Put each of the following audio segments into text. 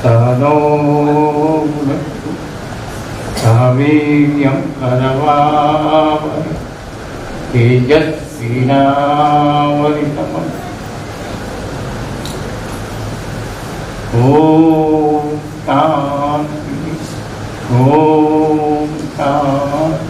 સનો વીર્યં કરવાવહૈ તેજસ્વીનાવરિતમસ્તુ ઓમ શાંતિ ઓમ શાંતિ.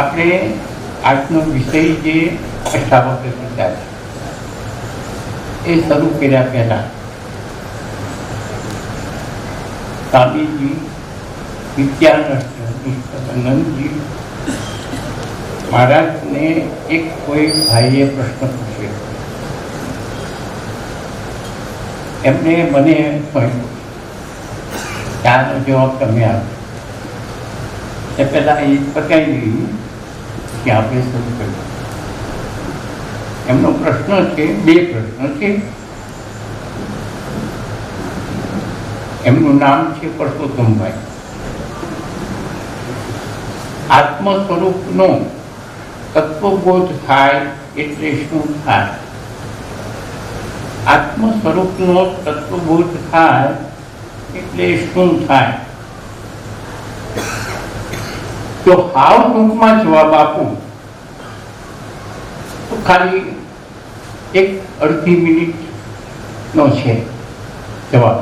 આપણે આજનો વિષય જે અષ્ટાવક્ર ગીતા છે એ શરૂ કર્યા પહેલા સ્વામીજી વિદ્યાનંદજી મહારાજને એક કોઈ ભાઈએ પ્રશ્ન પૂછ્યો. એમને મને કહ્યું ત્યાંનો જવાબ તમે આપો. એ પહેલાં એ પતાવી ગયું કે આપણે શરૂ કર્યું. એમનો પ્રશ્ન છે, બે પ્રશ્ન છે. એમનું નામ છે પરસોત્તમભાઈ. આત્મ સ્વરૂપનો તત્વબોધ થાય એટલે શું થાય? આત્મ સ્વરૂપનો તત્વબોધ થાય એટલે શું થાય? જો હાવ ટૂંકમાં જવાબ આપું તો ખાલી એક અડધી મિનિટનો છે જવાબ.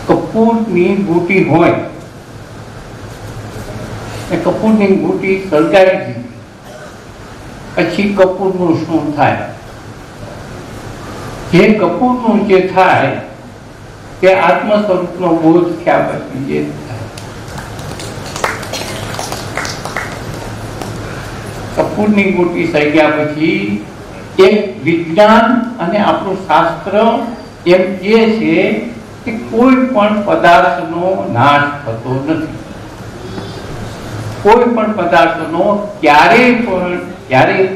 કપૂરની બુટી હોય એ કપૂરની બુટી સળગાવી દીધી પછી કપૂરનું શું થાય? જે કપૂરનું જે થાય તે આત્મ સ્વરૂપનો બોધ થયા પછી જે થાય. કપૂરની બુટી સળગ્યા પછી એક વિજ્ઞાન અને આપણું શાસ્ત્ર એમ કહે છે કે કોઈ પણ પદાર્થનો નાશ થતો નથી. કોઈ પણ પદાર્થનો ક્યારેય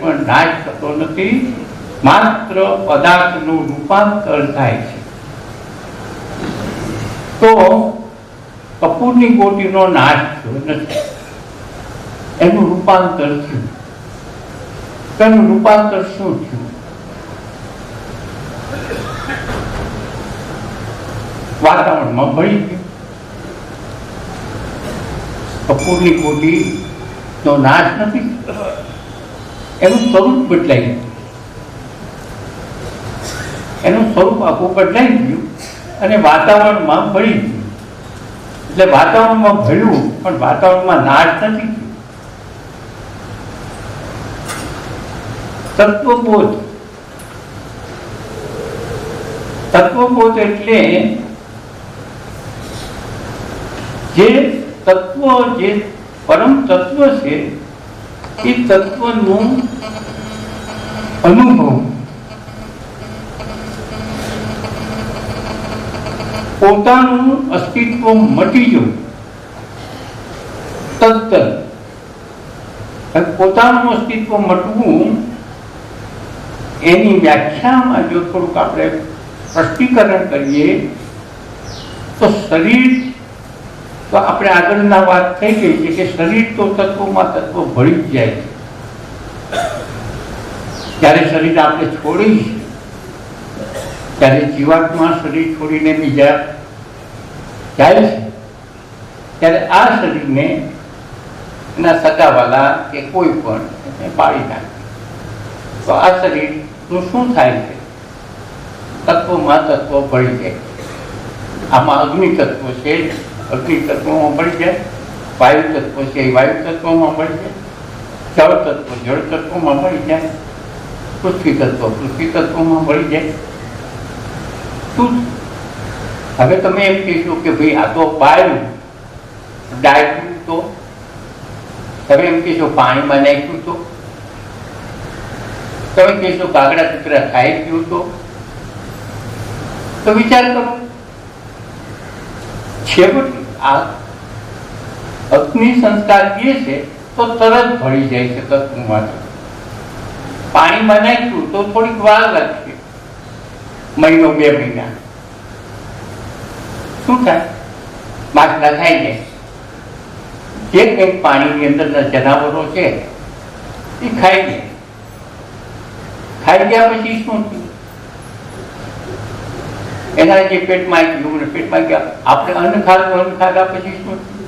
પણ નાશ થતો નથી. માત્ર પદાર્થનું રૂપાંતર થાય છે. તો કપૂરની ગોટીનો નાશ થયો નથી, એનું રૂપાંતર થયું. તેનું રૂપાંતર શું થયું? વાતાવરણમાં ભળી ગયું. કપૂરની ગોટીનો નાશ નથી, એનું સ્વરૂપ બદલાઈ ગયું. એનું સ્વરૂપ આખું બદલાઈ ગયું અને વાતાવરણમાં ભળી ગયું. એટલે વાતાવરણમાં ભળ્યું પણ વાતાવરણમાં નાશ નથી થયું. તત્વબોધ એટલે જે તત્વ, જે પરમ તત્વ છે એ તત્વનું અનુભવ, પોતાનું અસ્તિત્વ મટી જવું તદ્દન. પોતાનું અસ્તિત્વ મટવું એની વ્યાખ્યામાં જો થોડુંક આપણે સ્પષ્ટીકરણ કરીએ તો શરીર, તો આપણે આગળના વાત થઈ ગઈ છે કે શરીર તો તત્વમાં તત્વ ભળી જ જાય છે. જ્યારે શરીર આપણે છોડી ત્યારે જીવાત્મા શરીર છોડીને બીજા જાય છે ત્યારે આ શરીરને એના સગાવાલા કે કોઈ પણ પાડી નાખે. તો આ શરીરનું શું થાય છે? તત્વમાં તત્વ ભળી જાય. આમાં અગ્નિ તત્વ છે, અગ્નિ તત્વમાં ભળી જાય. વાયુ તત્વ છે, વાયુ તત્વમાં ભળી જાય. જળ તત્વ જળ તત્વમાં ભળી જાય. પૃથ્વી તત્વમાં ભળી જાય. હવે તમે એમ કહેશો કે ભાઈ આ તો બાયું ડાય્યું, તો તમે એમ કહેશો પાણીમાં નાખ્યું, તો તમે કહેશો કાગડા કૂતરા ખાઈ ગયું, તો વિચાર કરો. છેવટે આ અગ્નિ સંસ્કાર જે છે તો તરત ભળી જાય છે તત્વમાં. પાણીમાં નાખ્યું તો થોડીક વાર લાગશે, મહિનો 2 મહિના શું થાય? માછલા ખાઈ જાય. જે કંઈક પાણીની અંદરના જનાવરો છે એ ખાઈ જાય. ખાઈ ગયા પછી શું થયું? એના જે પેટમાં ગયું ને પેટમાં ગયા. આપણે અન્ન ખાધા પછી શું થયું?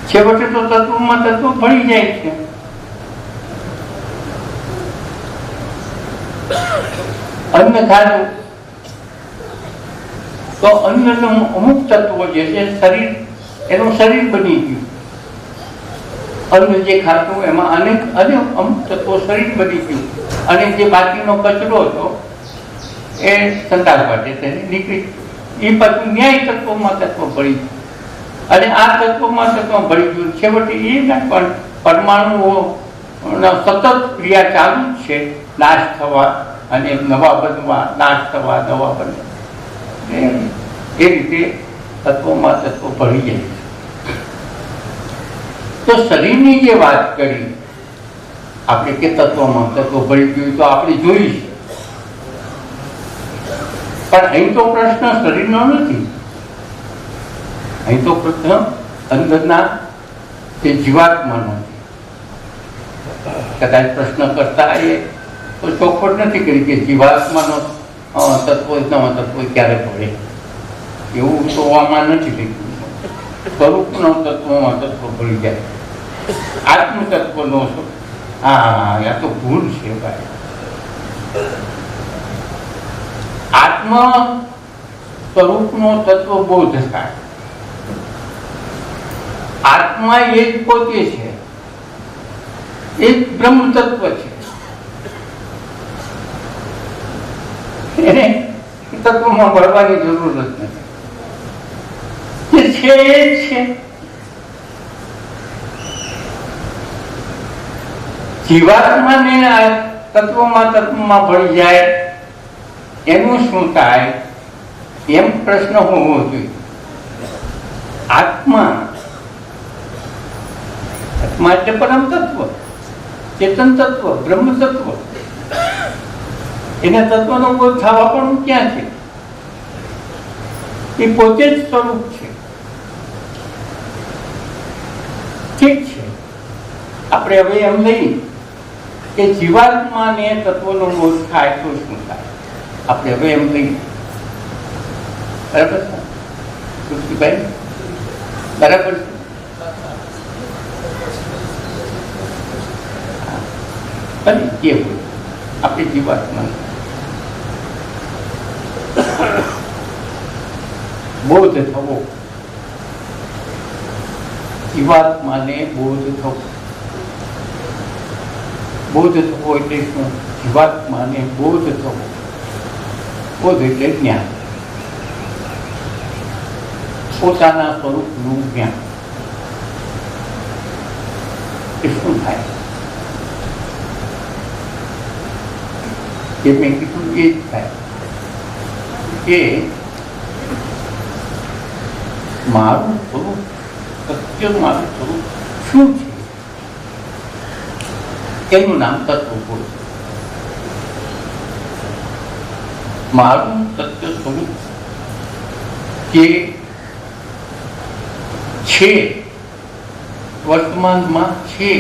છેવટે તો તત્વમાં તત્વ ભળી જાય છે. અન્ન ખાધું તો અન્નનું અમુક તત્વો જે છે શરીર, એનું શરીર બની ગયું. અન્ન જે ખાતું એમાં અનેક અમુક તત્વો શરીર બની ગયું. અને જે બાકીનો કચરો હતો એ સંદાસ માટે નીકળી, એ પાછું ન્યાય તત્વોમાં તત્વ ભળી ગયું. અને આ તત્વમાં તત્વ ભળી ગયું. છેવટે એના પણ પરમાણુઓ સતત ક્રિયા ચાલુ જ છે, નાશ થવા અને નવા બનવા, નાશ થવા, નવા બનવા. એ રીતે તત્વોમાં તત્વો ભળી જાય. તો શરીરની જે વાત કરી આપણે કે તત્વમાં તત્વો ભળી ગયું, તો આપણે જોઈશું. પણ અહીં તો પ્રશ્ન શરીરનો નથી. અહીં તો પ્રશ્ન અંદરના જે જીવાત્માનો છે. કદાચ પ્રશ્ન કરતા એ તો ચોખવટ નથી કરી કે જીવાત્માનો તત્વ તત્વ ક્યારે પડે, એવું તો આમાં નથી લખ્યું. સ્વરૂપનો તત્વમાં તત્વ ભળી જાય. આત્મ તત્વનો આ તો ભૂલ છે ભાઈ. આત્મ સ્વરૂપનો તત્વ બોધ થાય. આત્મા એ જ પોતે છે, એ જ બ્રહ્મ તત્વ છે. એને તત્વમાં ભળવાની જરૂર જ નથી. જે છે એ જ છે. જીવાત્માને આ તત્વમાં ભળી જાય એનું શું થાય એમ પ્રશ્ન હોવો જોઈએ. આત્મા એટલે પરમ તત્વ, ચેતન તત્વ, બ્રહ્મ તત્વ. એને તત્વનો બોધ થવા પણ ક્યાં છે? એ પોતે જ સ્વરૂપ છે. ઠીક છે, આપણે હવે એમ લઈ કે જીવાત્માને તત્વનો બોધ થાય તો શું થાય? આપણે હવે એમ લઈ, બરાબર છે કૃષ્ણભાઈ? બરાબર છે. અને કેવું આપણે જીવાત્મા બોધ થવો, જીવાત્માને બોધ થવો. બોધ થવો એટલે શું? જીવાત્માને બોધ થવો. બોધ એટલે જ્ઞાન, પોતાના સ્વરૂપનું જ્ઞાન. એ શું થાય? જે મેં કીધું એ જ થાય કે મારું સ્વરૂપ, સત્ય મારું સ્વરૂપ શું છે એનું નામ તત્વબોધ. મારું સત્ય સ્વરૂપ જે છે, વર્તમાનમાં છે,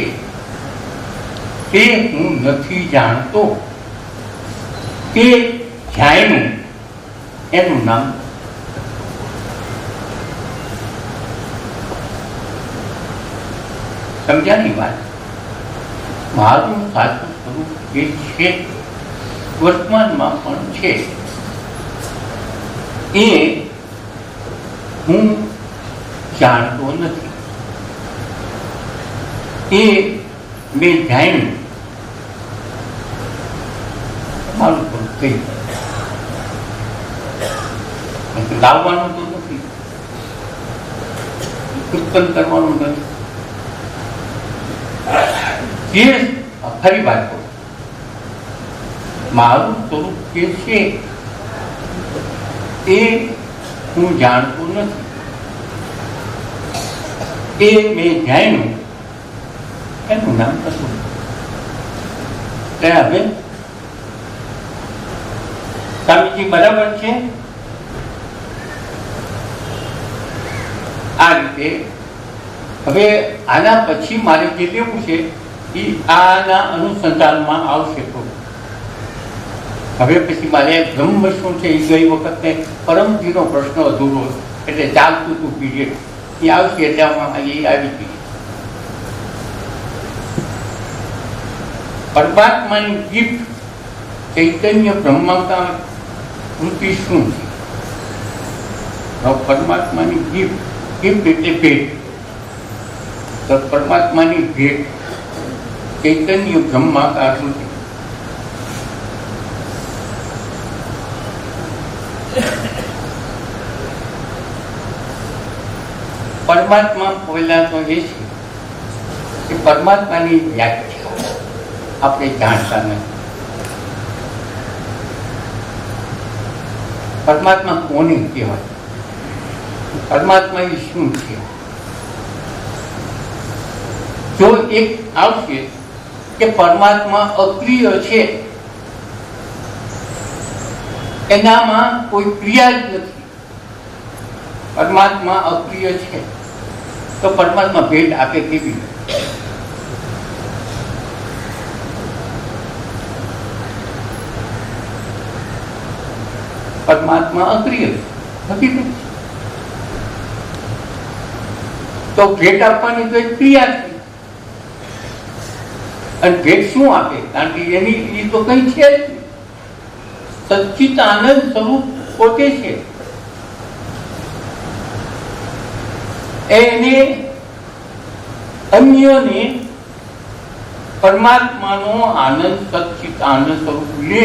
તે હું નથી જાણતો, તે જાણ્યું એનું નામ. સમજાની વાત? મારું સાચું સ્વરૂપ જે છે, વર્તમાનમાં પણ છે, એ હું જાણતો નથી. એ મેં જાણ્યું. મારું સ્વરૂપ કઈ લાવવાનું તો નથી, ઉત્પન્ન કરવાનું નથી. જે ફરી વાત કરું, મારું સ્વરૂપ જે છે એ હું જાણતો નથી. એ મેં જાણ્યું એનું નામ કશું. હવે સ્વામીજી બરાબર છે? આ રીતે હવે આના પછી મારે જે લેવું છે એ આના અનુસંધાનમાં આવશે. તો હવે પછી મારે બ્રહ્મ શું છે એ ગઈ વખતે પરમજીનો પ્રશ્ન અધૂરો એટલે ચાલતું હતું પીરિયડ એ આવશે એટલે આમાં એ આવી ગઈ. પરમાત્માની ગિફ્ટ ચૈતન્ય બ્રહ્માકાર વૃત્તિ શું છે? પરમાત્માની ગિફ્ટ, ગિફ્ટ એટલે ભેટ. તો પરમાત્માની ભેટ ચૈતન્ય બ્રહ્માકાર વૃત્તિ. પરમાત્મા પહેલા તો એ છે કે પરમાત્માની વ્યાખ્યા આપણે જાણતા નથી. પરમાત્મા કોને કહેવાય? પરમાત્મા એ શું છે? જો એક આવશે કે પરમાત્મા અક્રિય છે, એનામાં કોઈ ક્રિયા જ નથી, પરમાત્મા અક્રિય છે, તો પરમાત્મા ભેટ આપે કેવી? પરમાત્મા અક્રિય હકીકત તો ભેટ આપવાની તો એક ક્રિયા છે. અને ભેટ શું આપે? કારણ કે એની એ તો કઈ છે જ. સચ્ચિત આનંદ સ્વરૂપ પોતે છે. એને અન્યને પરમાત્માનો આનંદ સચ્ચિત આનંદ સ્વરૂપ લે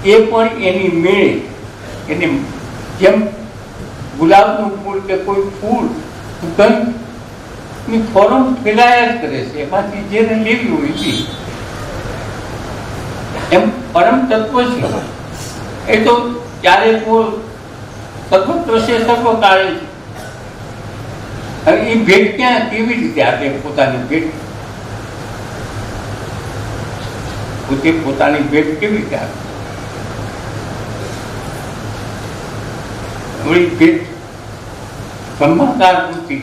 એ પણ એની મેળે. એને જેમ ગુલાબનું ફૂલ કે કોઈ ફૂલ સુગંધની ફોરમ ફેલાયા જ કરે છે, એમાંથી જેને લેવી હોય છે. એમ પરમ તત્વ છે એ તો ત્યારે સર્વત્ર છે, સર્વકાળે છે. હવે એ ભેટ ક્યાં કેવી રીતે આપે? પોતાની ભેટ પોતે પોતાની ભેટ કેવી રીતે આપે? ભેટ બ્રહ્માકાર વૃત્તિ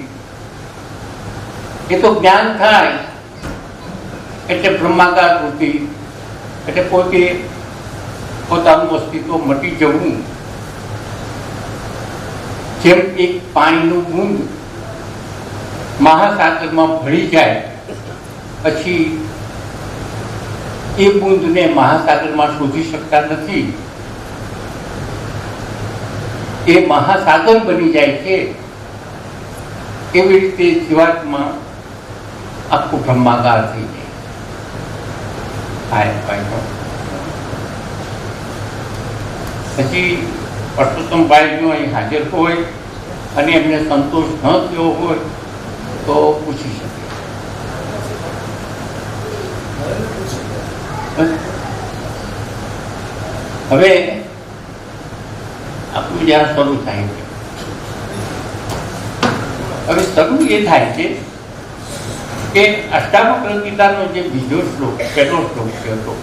એ તો જ્ઞાન થાય એટલે બ્રહ્માકાર વૃત્તિ એટલે પોતે પોતાનું અસ્તિત્વ મટી જવું. જેમ એક પાણીનું બૂંદ મહાસાગરમાં ભળી જાય પછી એ બૂંદને મહાસાગરમાં શોધી શકતા નથી, એ મહાસાગર બની જાય છે. એવી રીતે જીવાત્મા આખું બ્રહ્માકાર થઈ જાય. પછી પરસોત્તમભાઈ જો અહીં હાજર હોય અને એમને સંતોષ ન થયો હોય તો પૂછી શકે. હવે આપણું જ્યાં શરૂ થાય છે, હવે શરૂ એ થાય છે કે અષ્ટાવક્ર ગીતાનો જે બીજો શ્લોક, પહેલો શ્લોક છે હતો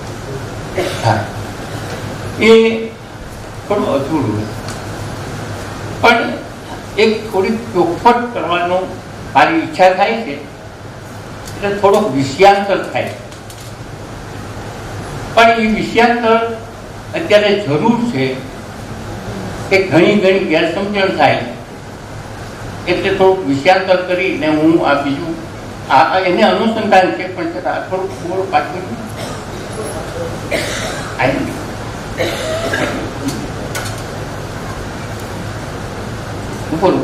એ થોડું અધૂરું, પણ એક થોડી ચોખવટ કરવાનો મારી ઈચ્છા થાય છે એટલે થોડોક વિષયાંતર થાય. પણ એ વિષયાંતર અત્યારે જરૂર છે કે ઘણી ઘણી ગેરસમજણ થાય, એટલે થોડુંક વિષયાંતર કરીને હું આ બીજું એને અનુસંધાન છે પણ છતાં થોડુંક બોલ પાછું ઉપર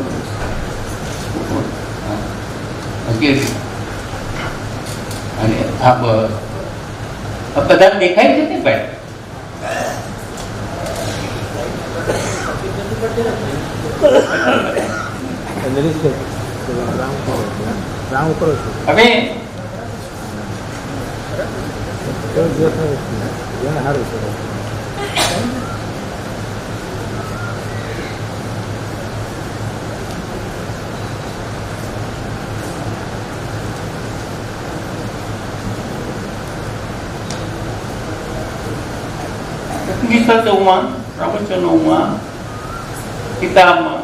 અને આ બધા દેખાય છે ને ભાઈ? હવે સદમાં પ્રવચનોમાં, કિતાબમાં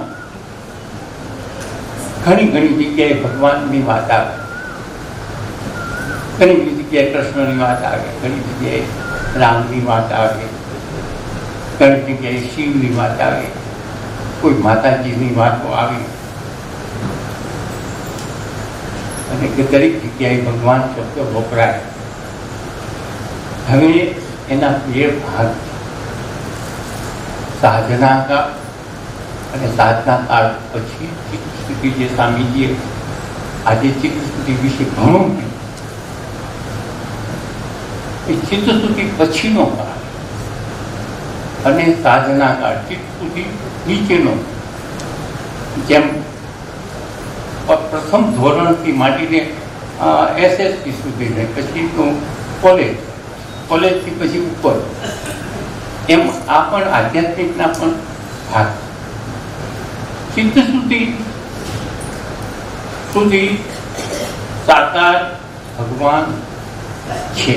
ઘણી ઘણી જગ્યાએ ભગવાનની વાત આવે, ઘણી બધી જગ્યાએ કૃષ્ણની વાત આવે, ઘણી જગ્યાએ રામની વાત આવે, ઘણી જગ્યાએ શિવની વાત આવે, કોઈ માતાજીની વાતો આવે, અને દરેક જગ્યાએ ભગવાન શબ્દ વપરાય. હવે એના બે ભાગ, સાધના કાળ અને સાધના કાળ પછી ચિત્ત સ્થિતિ. જે સ્વામીજીએ આજે ચિત્ત સ્થિતિ વિશે ઘણું કીધું, એ ચિત્ત સ્થિતિ પછીનો કાળ અને સાધના કાળ, ચિત્ત સ્થિતિ નીચેનો. જેમ પ્રથમ ધોરણથી માંડીને SSC સુધીને, પછી કોલેજથી પછી ઉપર, એમ આ પણ આધ્યાત્મિકના પણ ભાગ. ચિત્ત સુધી સાકાર ભગવાન છે,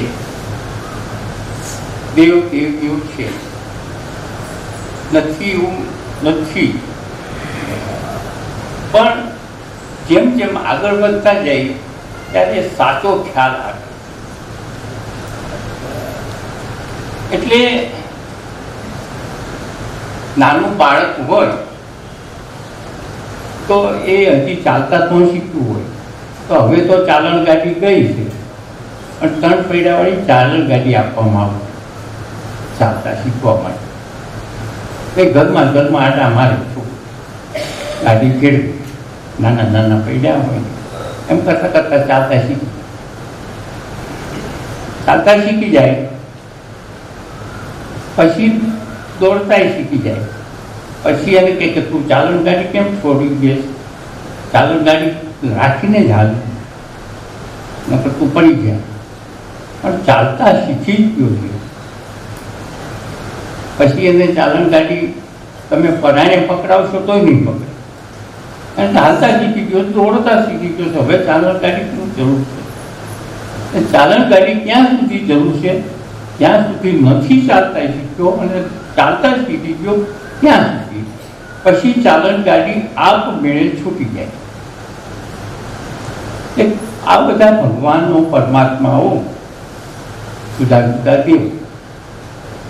દેવીઓ છે, નથી એવું નથી. પણ જેમ જેમ આગળ વધતા જાય ત્યારે સાચો ખ્યાલ આવે. એટલે નાનું બાળક હોય તો એ હજી ચાલતા તો શીખવું હોય તો હવે તો ચાલણ ગાડી ગઈ છે, પણ 3 પૈડાવાળી ચાલણ ગાડી આપવામાં આવે ચાલતા શીખવા માટે. એ ઘરમાં આટા મારે ગાડી ફેરવી, નાના નાના પૈડા હોય એમ કરતા કરતા ચાલતા શીખી જાય. પછી દોડતા શીખી જાય. પછી એને કહે કે તું ચાલણ ગાડી કેમ છોડી દે, ચાલણ ગાડી રાખીને જ હાલ, નકર તું પડી જાય. પણ ચાલતા શીખી જ ગયો છે. પછી એને ચાલણ ગાડી તમે પરાણે પકડાવશો તોય નહીં પકડે. અને ચાલતા શીખી ગયો, દોડતા શીખી ગયો છે. હવે ચાલણ ગાડી જરૂર છે. ચાલણ ગાડી ક્યાં સુધી જરૂર છે? જ્યાં સુધી નથી ચાલતા શીખ્યો અને ચાલતા શીખી ગયો ત્યાં સુધી. પછી ચાલણ ગાડી આપમેળે છૂટી જાય. આ બધા ભગવાનનો, પરમાત્માઓ, જુદા જુદા દેવ,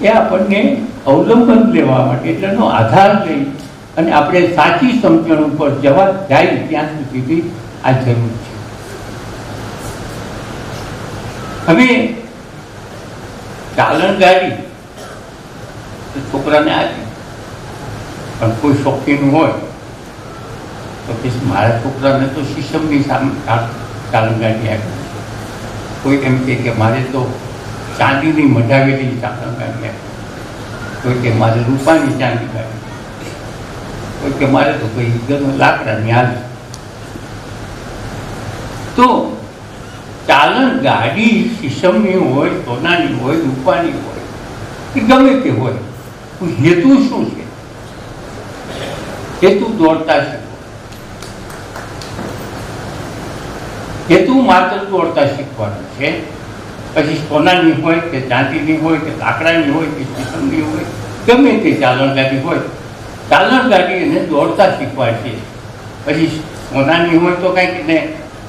એ આપણને અવલંબન લેવા માટે, એટલે એનો આધાર લઈ અને આપણે સાચી સમજણ ઉપર જવા જાય ત્યાં સુધી આ જરૂર છે. હવે ચાલણ ગાડી છોકરાને આપી, પણ કોઈ શોખીન હોય તો કે મારા છોકરાને તો શીશમની સામે ચાલણ ગાડી આપી, કોઈ એમ કે મારે તો ચાંદીની મઢાવેલી ચાલણ ગાડી આપી, કોઈ કે મારે રૂપાની ચાંદી ગાડી, કોઈ કે મારે તો કોઈ લાકડાની આવી. તો ચાલણ ગાડી શીશમની હોય, સોનાની હોય, રૂપાની હોય, કે ગમે તે હોય, હેતુ શું છે? હેતુ દોડતા શીખો. હેતુ માત્ર દોડતા શીખવાનું છે. પછી સોનાની હોય કે ચાંદીની હોય કે લાકડાની હોય કે શીશમની હોય, ગમે તે ચાલણ ગાડી હોય, ચાલણ ગાડી એને દોડતા શીખવાડશે. પછી સોનાની હોય તો કંઈક ને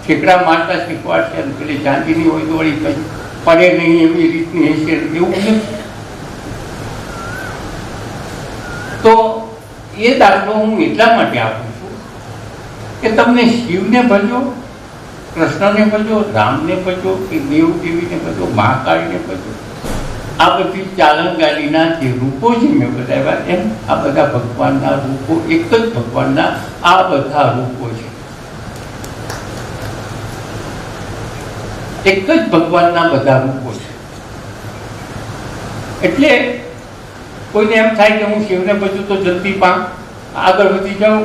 ઠેકડા મારતા શીખવાડશે, અને પેલી ચાંદીની હોય તો વળી કંઈ પડે નહીં એવી રીતની હશે, એવું નથી. તો એ દાખલો હું એટલા માટે આપું છું કે તમને શિવને ભજો, કૃષ્ણને ભજો, રામને ભજો, કે દેવ દેવીને ભજો, મહાકાળીને ભજો, આ બધી ચાલણ ગાડીના જે રૂપો છે મેં બતાવ્યા એમ આ બધા ભગવાનના રૂપો, એક જ ભગવાનના આ બધા રૂપો છે. એક જ ભગવાનના બધા રૂપો છે. એટલે કોઈને એમ થાય કે હું શિવને ભજું તો જલ્દી આગળ વધી જાઉં,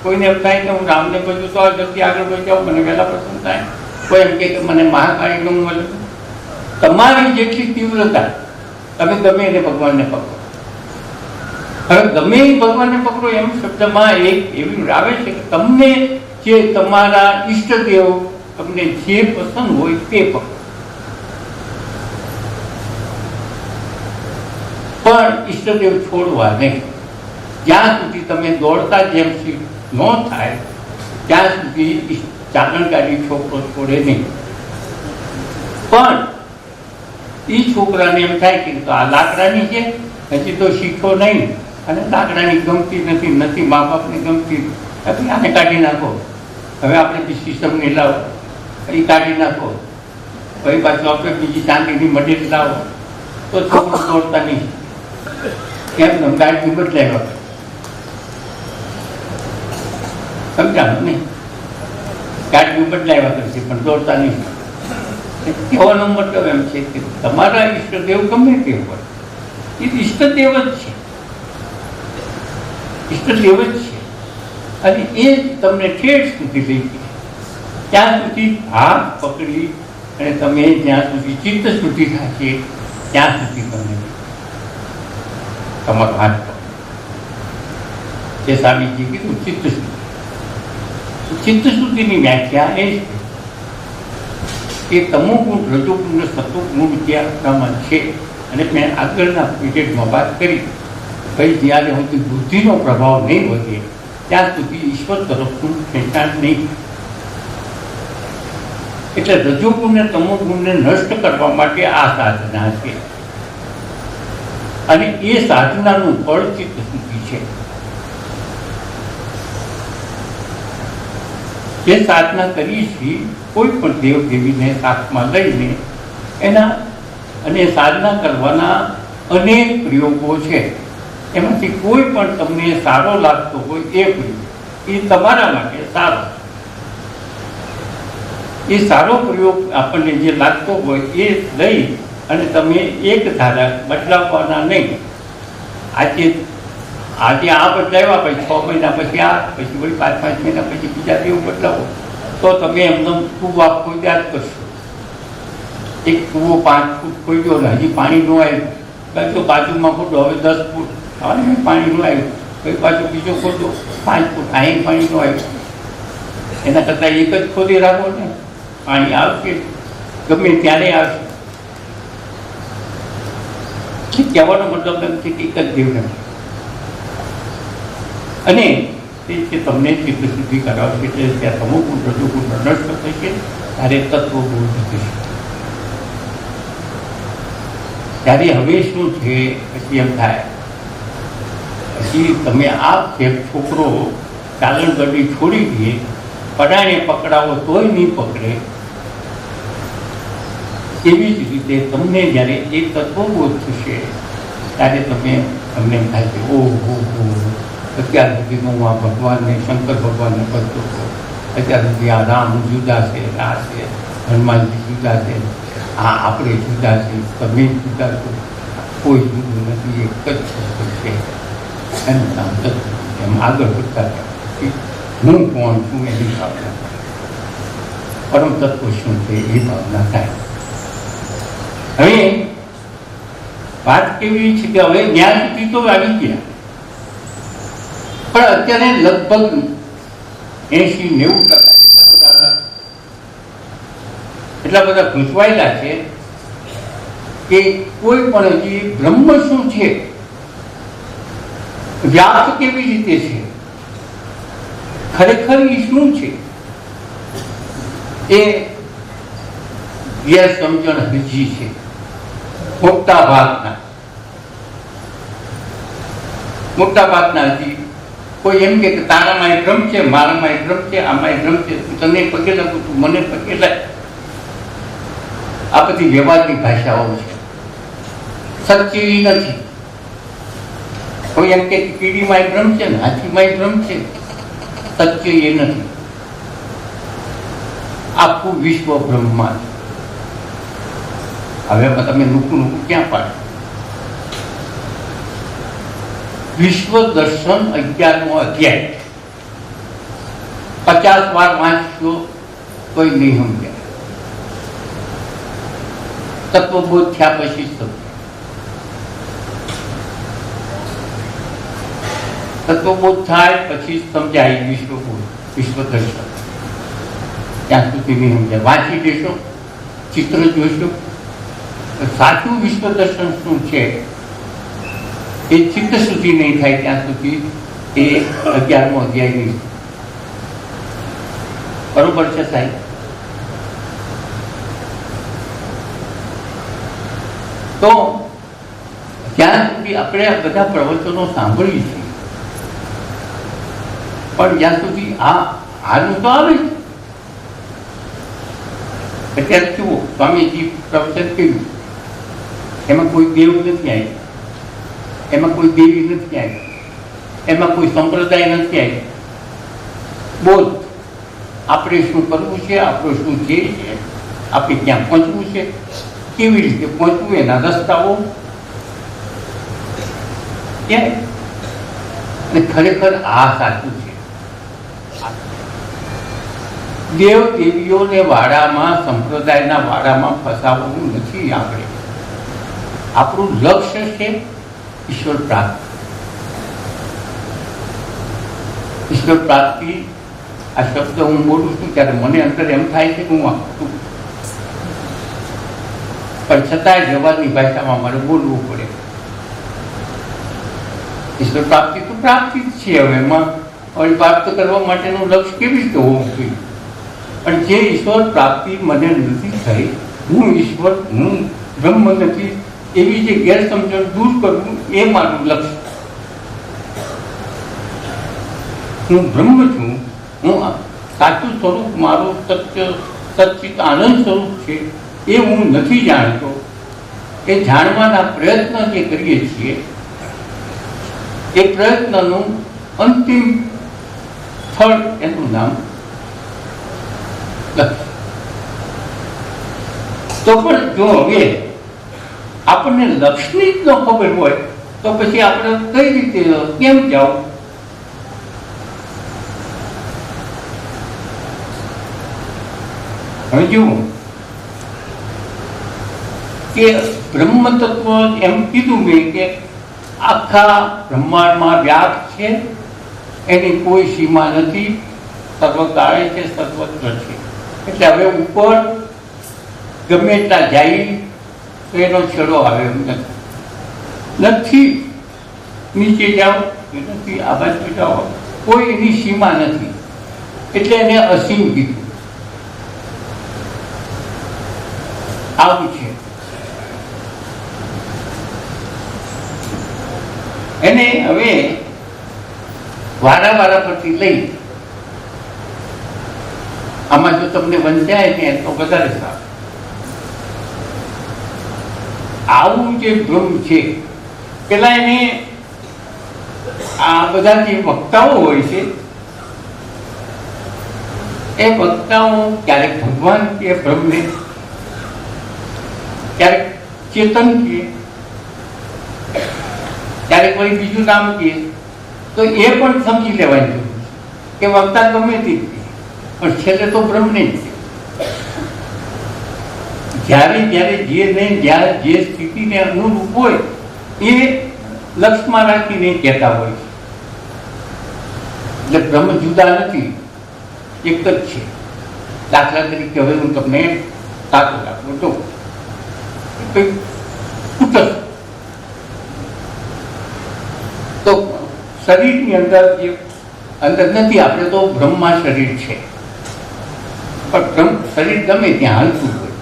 કોઈને એમ થાય કે હું રામને ભજું તો જલ્દી આગળ વધી જાઉં, મને વહેલા પસંદ થાય. કોઈ એમ કે મને મહાકાળીનું મળે. તમારી જેટલી તીવ્રતા, તમે ગમે એને ભગવાનને પકડો. હવે ગમે એ ભગવાનને પકડો એમ શબ્દમાં એક એવી આવે છે કે તમને જે તમારા ઈષ્ટદેવ, તમને જે પસંદ હોય તે પકડો. પણ ઈષ્ટદેવ છોડવા નહીં. જ્યાં સુધી તમે દોડતા જેમ ન થાય ત્યાં સુધી ચાલણકારી છોકરો છોડે નહીં. પણ એ છોકરાને એમ થાય કે તો આ લાકડાની છે, હજી તો શીખો નહીં, અને લાકડાની ગમતી નથી મા બાપને ગમતી, આને કાઢી નાખો, હવે આપણે બીજી સિસ્ટમને લાવો, એ કાઢી નાખો, પછી પાછું આપણે બીજી ચાંદીની મટીરિયલ લાવો, તો છોકરું દોડતા નહીં. કેમ ગાડી બદલાય સમજાણું નહીં, ગાડી બદલાવ્યા કરશે પણ દોડતા નહીં. કહેવાનો મતલબ એમ છે કે તમારા ઈષ્ટદેવ ગમે તે હોય, એ ઈષ્ટદેવ જ છે, ઈષ્ટદેવ જ છે, અને એ તમને ઠેઠ સુધી લઈ ગઈ. ત્યાં સુધી હાથ પકડી અને તમે જ્યાં સુધી ચિત્ત સુધી થશે ત્યાં સુધી તમને તમારો હાથ પકડો. તે સ્વામીજી કીધું ચિત્ત સુધી. ચિત્ત સુધીની વ્યાખ્યા એ છે કે તમોગુણ, રજોગુણ, સતોગુણ ત્યાં છે. અને મેં આગળના પીરિયડમાં વાત કરી, ભાઈ જ્યારે સુધી બુદ્ધિનો પ્રભાવ નહીં વધે ત્યાં સુધી ઈશ્વર તરફનું ખેંચાણ નહીં. એટલે રજોગુણને તમોગુણને નષ્ટ કરવા માટે આ સાધના છે, અને એ સાધનાનું ફળ ચિત્ત શુદ્ધિ છે. જે સાધના કરી છે કોઈ પણ દેવ દેવીને સાથમાં લઈને એના, અને સાધના કરવાના અનેક પ્રયોગો છે. એમાંથી કોઈ પણ તમને સારો લાગતો હોય એ પ્રયોગ, એ તમારા માટે સારો. એ સારો પ્રયોગ આપણને જે લાગતો હોય એ લઈ અને તમે એક ધારા બદલાવવાના નહીં. આજે આ બદલાવ્યા, પછી 6 મહિના પછી આ, પછી વળી 5 મહિના પછી બીજા દેવ બદલાવો, તો તમે એમનો કૂવો ખોદ્યા જ કરશો. એક કૂવો 5 ફૂટ ખોદ્યો ને હજી પાણી ન આવ્યું, તો બાજુમાં ખોટો હવે 10 ફૂટ પાણી ન આવ્યું, પછી પાછું બીજો ખોટો 5 ફૂટ અહીં પાણી ન આવ્યું. એના કરતાં એક જ ખોદી રાખો ને, પાણી આવશે, ગમે ત્યારે આવશે. કહેવાનો મતલબ એમ છે કે એક જ દેવ નથી, અને તે છે તમને ચિત્ત શુદ્ધિ કરાવશે. એટલે ત્યાં તમોગુણ, રજોગુણ નષ્ટ થશે, ત્યારે તત્વગુણ થશે. ત્યારે હવે શું છે, પછી એમ થાય, પછી તમે આ છોકરો ચાલણ ગડી છોડી દે, પડાને પકડાવો તોય નહીં પકડે. એવી જ રીતે તમને જ્યારે એક તત્વબોધ થશે ત્યારે તમને એમ થાય કે ઓહો, અત્યાર સુધીમાં હું આ ભગવાનને, શંકર ભગવાનને કરતો હતો, અત્યાર સુધી આ રામ જુદા છે, આ છે હનુમાનજી જુદા છે, આ આપણે જુદા છે, તમે જુદા છો, કોઈ જુદું નથી, એક જ છોકરો છે. એનું નામ તત્વ. એમ આગળ વધતા હું કોણ છું એની ભાવના, પરમ તત્વ શું છે એ ભાવના થાય. હવે વાત કેવી છે કે હવે જ્ઞાન સુધી તો આવી ગયા, પણ અત્યારે લગભગ 80-90% એટલા બધા ઘૂંચવાયેલા છે કે કોઈ પણ હજી બ્રહ્મ શું છે, વ્યાપ્ત કેવી રીતે છે, ખરેખર એ શું છે, એ ગેરસમજણ હજી છે મોટા ભાગના હજી. કોઈ એમ કે તારામાં એ ભ્રમ છે, મારામાં એ ભ્રમ છે, આમાં એ ભ્રમ છે, તને પગે લાગુ, તું મને પગે લાગ. આ બધી વ્યવહારની ભાષાઓ છે, સચ્ચી નથી. કોઈ એમ કે કીડીમાં એ ભ્રમ છે ને હાથીમાં એ ભ્રમ છે, સચ્ચી એ નથી. આખું વિશ્વ બ્રહ્માંડ. હવે તમે નુકું ક્યાં પાડો? વિશ્વ દર્શન 11મો અધ્યાય 50 વાર વાંચશો કોઈ નહીં સમજાય. તત્વબોધ થયા પછી તત્વબોધ થાય પછી સમજાય વિશ્વબોધ, વિશ્વ દર્શન. ત્યાં સુધી નહીં સમજાય. વાંચી દેશો, ચિત્ર જોશો, સાચું વિશ્વ દર્શન શું છે એ ચિત્ત શુદ્ધિ નહીં થાય ત્યાં સુધી એ 11મો અધ્યાય નહીં. બરોબર છે સાહેબ? તો જ્યાં સુધી આપણે આ બધા પ્રવચનો સાંભળીએ છીએ, પણ જ્યાં સુધી આનું તો આવે છે. અત્યારે જુઓ, સ્વામીજી પ્રવચન કર્યું, એમાં કોઈ દેવ નથી આવ્યું, એમાં કોઈ દેવી નથી આવી, એમાં કોઈ સંપ્રદાય નથી આવી. બોલ, આપણે શું કરવું છે, આપણું શું ધ્યેય છે, આપણે ક્યાં પહોંચવું છે, કેવી રીતે પહોંચવું, એના રસ્તાઓ ક્યાં. અને ખરેખર આ સાચું છે. દેવ દેવીઓને વાડામાં, સંપ્રદાયના વાડામાં ફસાવવું નથી. આપણે આપણું લક્ષ્ય છે ઈશ્વર પ્રાપ્તિ. ઈશ્વર પ્રાપ્તિ આ શબ્દ હું બોલું છું ત્યારે મને અંદર એમ થાય છે કે હું આખું, પણ છતાંય જવાબની ભાષામાં મારે બોલવું પડે. ઈશ્વર પ્રાપ્તિ તો પ્રાપ્તિ જ છે. હવે એમાં પ્રાપ્ત કરવા માટેનું લક્ષ્ય કેવી રીતે હોવું જોઈએ? પણ જે ઈશ્વર પ્રાપ્તિ મને નથી થઈ, હું ઈશ્વર, હું બ્રહ્મ નથી, એવી જે ગેરસમજણ દૂર કરવું એ મારું લક્ષ્ય. હું બ્રહ્મ છું, હું સાચું સ્વરૂપ મારું સચ્ચિત આનંદ સ્વરૂપ છે એ હું નથી જાણતો. એ જાણવાના પ્રયત્ન જે કરીએ છીએ એ પ્રયત્નનું અંતિમ સ્થળ એનું નામ લક્ષ્ય. તો પણ જો હવે આપણને લક્ષ્યની જ ન ખબર હોય તો પછી આપણે કઈ રીતે કેમ જાવ? હવે જુઓ કે બ્રહ્મ તત્વ એમ કીધું મેં કે આખા બ્રહ્માંડમાં વ્યાપ છે, એની કોઈ સીમા નથી, સર્વકાળે છે, સર્વત્ર છે. એટલે હવે ઉપર ગમે એટલા જાય તો એનો છેડો આવે એમ નથી. નીચે જાઓ એ નથી, આ બાજુ જાઓ, કોઈ એની સીમા નથી. એટલે એને અસીમ કીધું. આવું છે. એને હવે વારા પરથી લઈ આમાં જો તમને વંચાય ને તો વધારે સારું. આવું જે ભ્રમ છે, પેલા એને આ બધા જે વક્તાઓ હોય છે એ વક્તાઓ ક્યારેક ભગવાન કે બ્રહ્મને, ક્યારેક ચેતન કે, ક્યારેક કોઈ બીજું નામ કે, તો એ પણ સમજી લેવાની કે વક્તા ગમે તે, પણ છેલ્લે તો બ્રહ્મને જ છે. જ્યારે જ્યારે જે સ્થિતિને અનુરૂપ હોય એ લક્ષ્યમાં રાખીને કહેતા હોય છે. એટલે બ્રહ્મ જુદા નથી, એક જ છે. દાખલા તરીકે હવે હું તમને સાચું દાખલો તો તો શરીરની અંદર જે અંદર નથી, આપણે તો બ્રહ્મમાં શરીર છે, પણ શરીર ગમે ત્યાં હાલતું હોય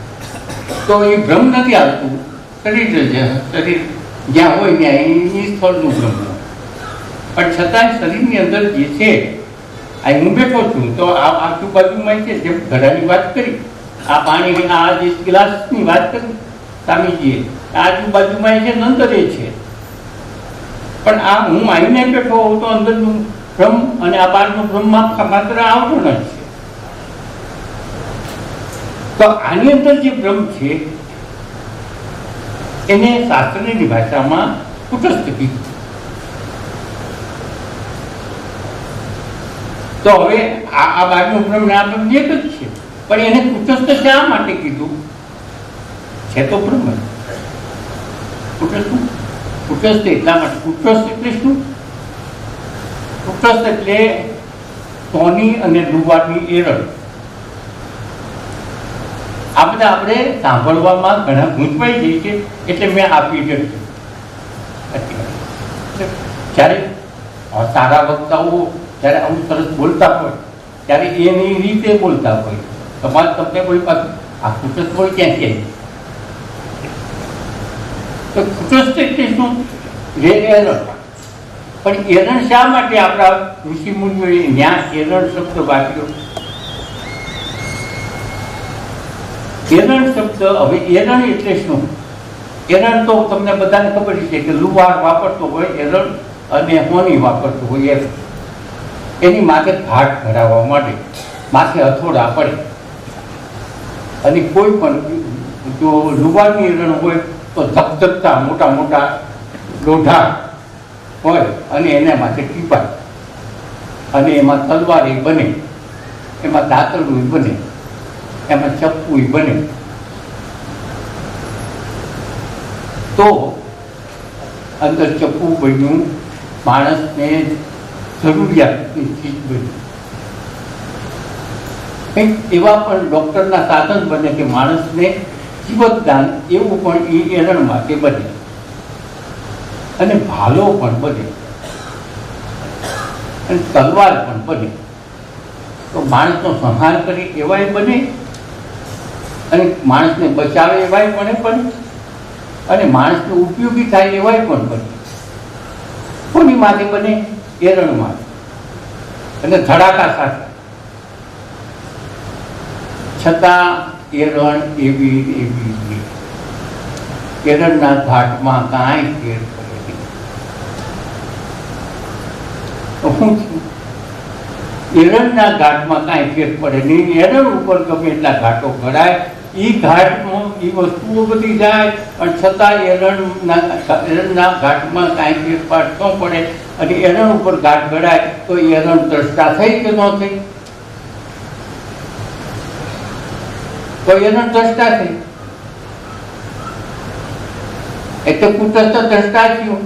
તો એ બ્રહ્મ નથી હાલતું, શરીર જ્યાં હોય ત્યાં એની સ્થળનું બ્રહ્મ. પણ છતાં શરીરની અંદર જે છે, આ હું બેઠો છું તો આ આજુબાજુમાં છે, જેમ ઘડાની વાત કરી, આ પાણી, આ જે ગ્લાસની વાત કરી સ્વામીજીએ, આજુબાજુમાં છે, અંદર છે. પણ આ હું આવીને બેઠો હોઉં તો અંદરનું બ્રહ્મ અને આ બહારનું બ્રહ્મ માત્ર આવરણ જ છે. તો આની અંદર જે બ્રહ્મ છે એને શાસ્ત્રની ભાષામાં કુટસ્થ કીધું. તો હવે આ બહારનું બ્રહ્મ ને આ બ્રહ્મ એક જ છે, પણ એને કુટસ્થ શા માટે કીધું? છે તો બ્રહ્મ. કુટસ્થ એટલા માટે, કુટસ્થ એટલે શું? કુટસ્થ એટલે સોની અને લુવારની એરળ. આ બધા આપણે સાંભળવામાં ઘણા ગૂંચવાઈ જાય છે, એટલે મેં આપી દીધું. જ્યારે સારા વક્તાઓ જ્યારે આવું સરસ બોલતા હોય ત્યારે એની રીતે બોલતા હોય. તમારે તમને કોઈ પાછું આ કુટસ્થ હોય ક્યાં ક્યાંય તો કુટસ્થ એટલે શું? એરણ. પણ એરણ શા માટે આપણા ઋષિ મુનિઓએ ન્યા એરણ શબ્દ વાપર્યો? એરણ શબ્દ, હવે એરણ એટલે શું? એરણ તો તમને બધાને ખબર છે કે લુહાર વાપરતો હોય એરણ અને હોની વાપરતો હોય એરણ. એની માથે ઘાટ ભરાવવા માટે માથે હથોડા પડે અને કોઈ પણ જો લુહારની એરણ હોય તો ધગધગતા મોટા મોટા લોઢા હોય અને એને માથે ટીપાય અને એમાં તલવાર બને, એમાં દાંતરડું બને, એમાં ચપ્પુ બને. તો અંદર ચપ્પુ બન્યું, માણસને જરૂરિયાતની ચીજ બની. કંઈક એવા પણ ડૉક્ટરના સાધન બને કે માણસને જીવતદાન એવું પણ એ એરણ માટે બને. અને ભાલો પણ બને અને તલવાર પણ બને. તો માણસનો સંહાર કરી એવાય બને અને માણસને બચાવે એવાય પણ બને અને માણસને ઉપયોગી થાય એવાય પણ બને. કોની માટે બને? એરણ માટે. અને ધડાકા સાથે. છતાં એરણ એવી એવી એરણના ઘાટમાં કાંઈ ફેર પડે નહીં. હું છું એરણના ઘાટમાં કાંઈ ફેર પડે નહીં. એરણ ઉપર ગમે એટલા ઘાટો ઘડાય, એ ઘાટમાં એ વસ્તુઓ બધી જાય પણ છતાં એરણના ઘાટમાં કાંઈ ફેરફાર ન પડે. અને એરણ ઉપર ઘાટ ઘડાય તો એરણ દ્રષ્ટા થઈ કે ન થઈ? તો એરણ દ્રષ્ટા થઈ. એટલે કુટસ્થ દ્રષ્ટા થયું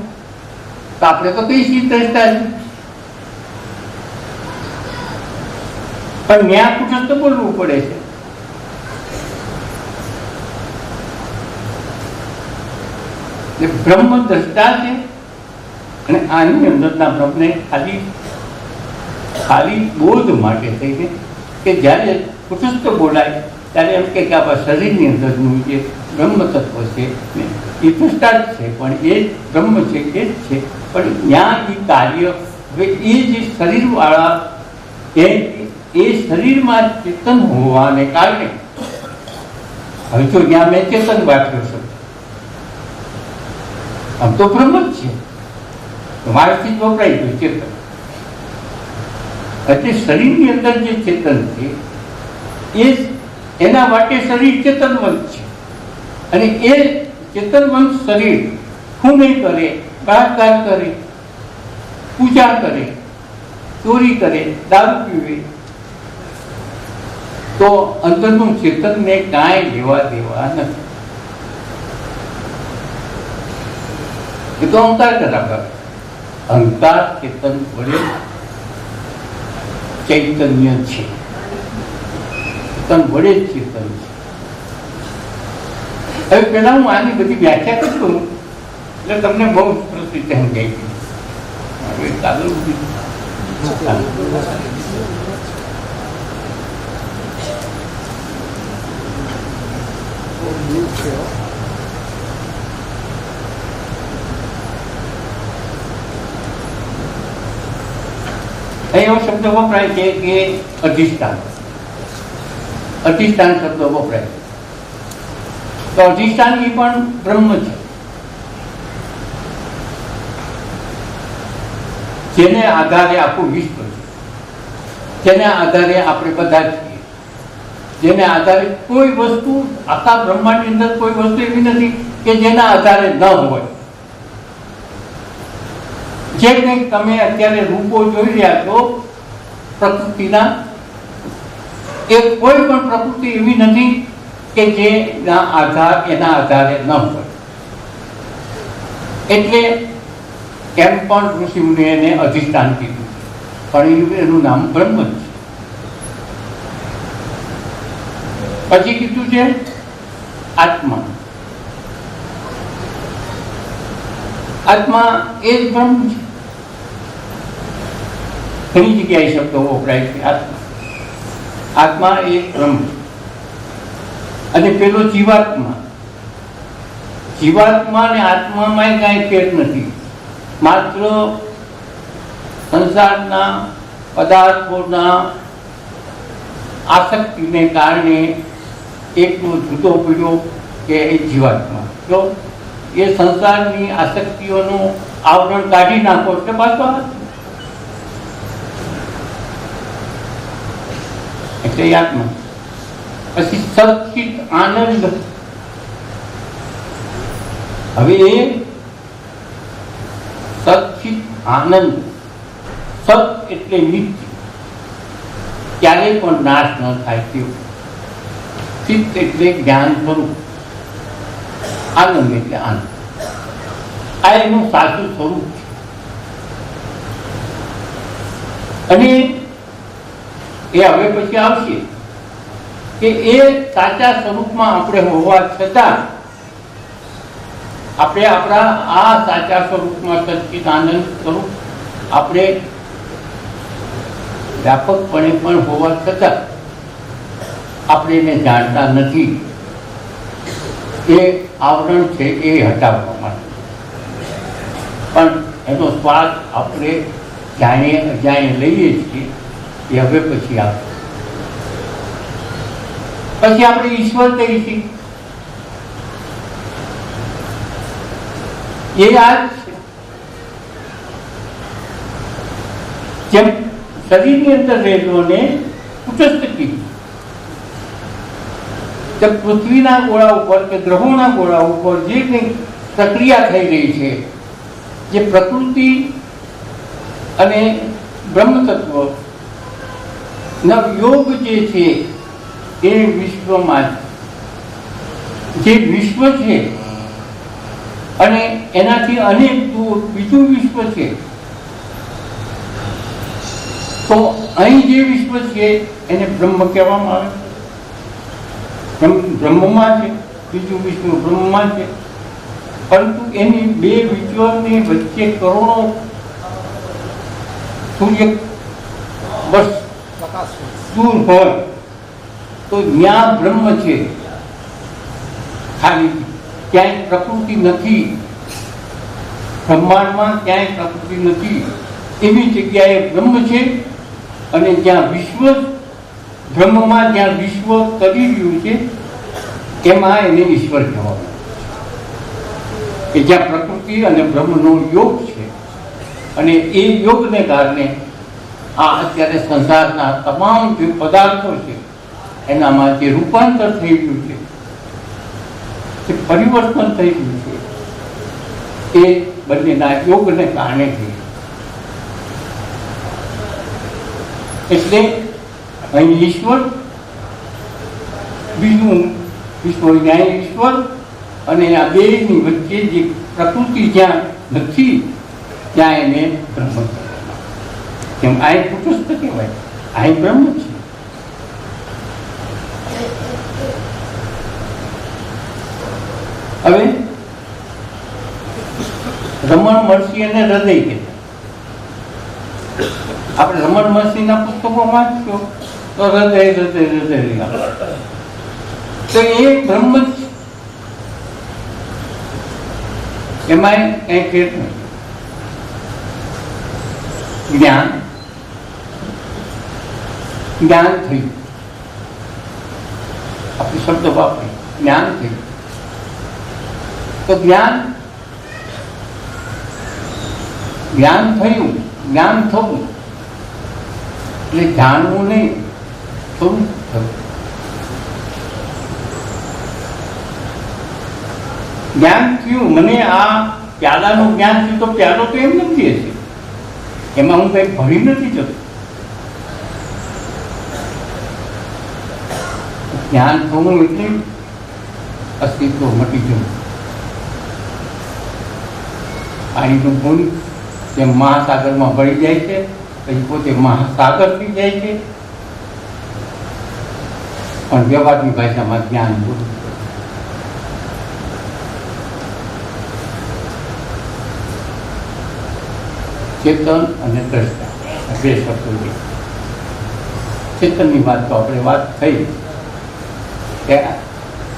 તો આપણે તો કઈ શી દ્રષ્ટા છે? પણ ન્યા કુટસ્થ બોલવું પડે છે. બ્રહ્મ દ્રષ્ટા છે અને આની અંદરના બ્રહ્મને ખાલી બોધ માટે થઈને કે જ્યારે કુટસ્થ બોલાય ત્યારે એમ કે આપણા શરીરની અંદરનું જે બ્રહ્મ તત્વ છે એ દ્રષ્ટા જ છે, પણ એ બ્રહ્મ છે એ જ છે. પણ ત્યાં એ કાર્ય, હવે એ જે શરીરવાળા એ શરીરમાં ચેતન હોવાને કારણે, હવે જો ત્યાં મેં ચેતન વાપર્યો છે, આમ તો બ્રહ્મ જ છે, મારાથી જ વપરાય ગયું ચેતન. એટલે શરીરની અંદર જે ચેતન છે એ એના માટે શરીર ચેતનવંત છે. અને એ ચેતનવંત શરીર શું નહીં કરે? બળાત્કાર કરે, પૂજા કરે, ચોરી કરે, દારૂ પીવે, તો અંદરનું ચેતનને કાંઈ લેવા દેવા નથી. એ તો અહંકાર કરાવે. અહંકાર ચેતન વડે ચૈતન્ય છે, ચેતન વડે જ ચેતન છે. હવે પેલા હું આની બધી વ્યાખ્યા કરું એટલે તમને બહુ સરસ રીતે સમજાઈ ગયું. હવે ચાલો એવો શબ્દ વપરાય છે કે અધિષ્ઠાન. અધિષ્ઠાન શબ્દ વપરાય તો અધિષ્ઠાન એ પણ બ્રહ્મ છે, જેને આધારે આખું વિશ્વ છે, જેને આધારે આપણે બધા છીએ, જેને આધારે કોઈ વસ્તુ આખા બ્રહ્માંડની અંદર કોઈ વસ્તુ એવી નથી કે જેના આધારે ન હોય. જે કંઈક તમે અત્યારે રૂપો જોઈ રહ્યા છો પ્રકૃતિના, એ કોઈ પણ પ્રકૃતિ એવી નથી કે જેના એના આધારે ન હોય. એટલે એમ પણ ઋષિમુનિએ એને અધિષ્ઠાન કીધું, પણ એનું નામ બ્રહ્મ છે. પછી કીધું છે આત્મા. આત્મા એ જ બ્રહ્મ છે. ઘણી જગ્યાએ શબ્દો વપરાય છે. આત્મા એ બ્રહ્મ અને પેલો જીવાત્મા. જીવાત્મા અને આત્મામાં કાંઈ ફેર નથી. માત્ર સંસારના પદાર્થોના આસક્તિને કારણે એકનો જુદો પડ્યો કે એ જીવાત્મા. જો એ સંસારની આસક્તિઓનું આવરણ કાઢી નાખો એટલે પાછો એટલે આત્મા. પછી સચિત આનંદ. હવે એ સચિત આનંદ. સત એટલે નિત્ય, ક્યારેય પણ નાશ ન થાય તેવું. ચિત્ત એટલે જ્ઞાન સ્વરૂપ. આનંદ એટલે આનંદ. આ એનું સાચું સ્વરૂપ છે. અને એ હવે પછી આવશે કે એ સાચા સ્વરૂપમાં આપણે હોવા છતાં આપણે આપણા આ સાચા સ્વરૂપમાં સચ્ચિદાનંદ સ્વરૂપ આપણે વ્યાપકપણે પણ હોવા છતાં આપણે એને જાણતા નથી. એ આવરણ છે એ હટાવવા માટે. પણ એનો સ્વાદ આપણે જાણીએ અજાણીએ લઈએ છીએ. એ હવે પછી આવે. પછી આપણે ઈશ્વર કહીશું. એ આ છે. જેમ શરીરની અંદર રહેલોને કુટસ્થ કીધું. પૃથ્વીના ગોળા ઉપર કે ગ્રહોના ગોળા ઉપર જે કંઈ પ્રક્રિયા થઈ રહી છે, જે પ્રકૃતિ અને બ્રહ્મ તત્વ નવયોગ જે છે એ વિશ્વમાં જે વિશ્વ છે અને એનાથી અનેક દૂર બીજું વિશ્વ છે. તો અહીં જે વિશ્વ છે એને બ્રહ્મ કહેવામાં આવે. બ્રહ્મમાં છે, બીજું વિશ્વ બ્રહ્મમાં છે. પરંતુ એની બે વિશ્વની વચ્ચે કરોડો સૂર્ય વર્ષ દૂર હોય તો ત્યાં બ્રહ્મ છે. ખાલી ક્યાંય પ્રકૃતિ નથી. બ્રહ્માંડમાં ક્યાંય પ્રકૃતિ નથી. એવી જગ્યાએ બ્રહ્મ છે. અને જ્યાં વિશ્વ બ્રહ્મમાં જ્યાં વિશ્વ કરી રહ્યું છે એમાં એને ઈશ્વર કહેવામાં. કે જ્યાં પ્રકૃતિ અને બ્રહ્મનો યોગ છે અને એ યોગને કારણે આ અત્યારે સંસારના તમામ જે પદાર્થો છે એનામાં જે રૂપાંતર થઈ ગયું છે, જે પરિવર્તન થઈ ગયું છે, એ બંનેના યોગને કારણે થયું. એટલે અહીં ઈશ્વર, બીજું વિશ્વ ન્યાય ઈશ્વર, અને આ બેની વચ્ચે જે પ્રકૃતિ જ્યાં નથી ત્યાં એને બ્રહ્મ કહેવાય. જેમ આ કુટસ્થ કહેવાય, આ બ્રહ્મ છે. હવે રમણ મહર્ષિ અને હૃદય કહેવાય. આપણે રમણ મહર્ષિના પુસ્તકો વાંચશો તો હૃદય હૃદય હૃદય તો એ બ્રહ્મ જ છે. એમાં કઈ ફેર નથી. જ્ઞાન જ્ઞાન થયું. આપણે શબ્દ વાપરીએ જ્ઞાન થયું. તો જ્ઞાન થયું, જ્ઞાન થવું એટલે જાણવું નહીં, થોડું થયું. જ્ઞાન થયું. મને આ પ્યાલાનું જ્ઞાન થયું તો પ્યાલો તો એમ નથી હશે. એમાં હું કઈ ભરી નથી જતો. જ્ઞાન થવું એટલે અસ્તિત્વ મટી જવું. પાણીનું બુંદ જેમ મહાસાગરમાં ભળી જાય છે પછી પોતે મહાસાગર થઈ જાય છે. પણ વ્યવહારની ભાષામાં જ્ઞાન બોલું. ચેતન અને દ્રષ્ટા બે શબ્દો. ચેતનની વાત તો આપણે વાત થઈ કે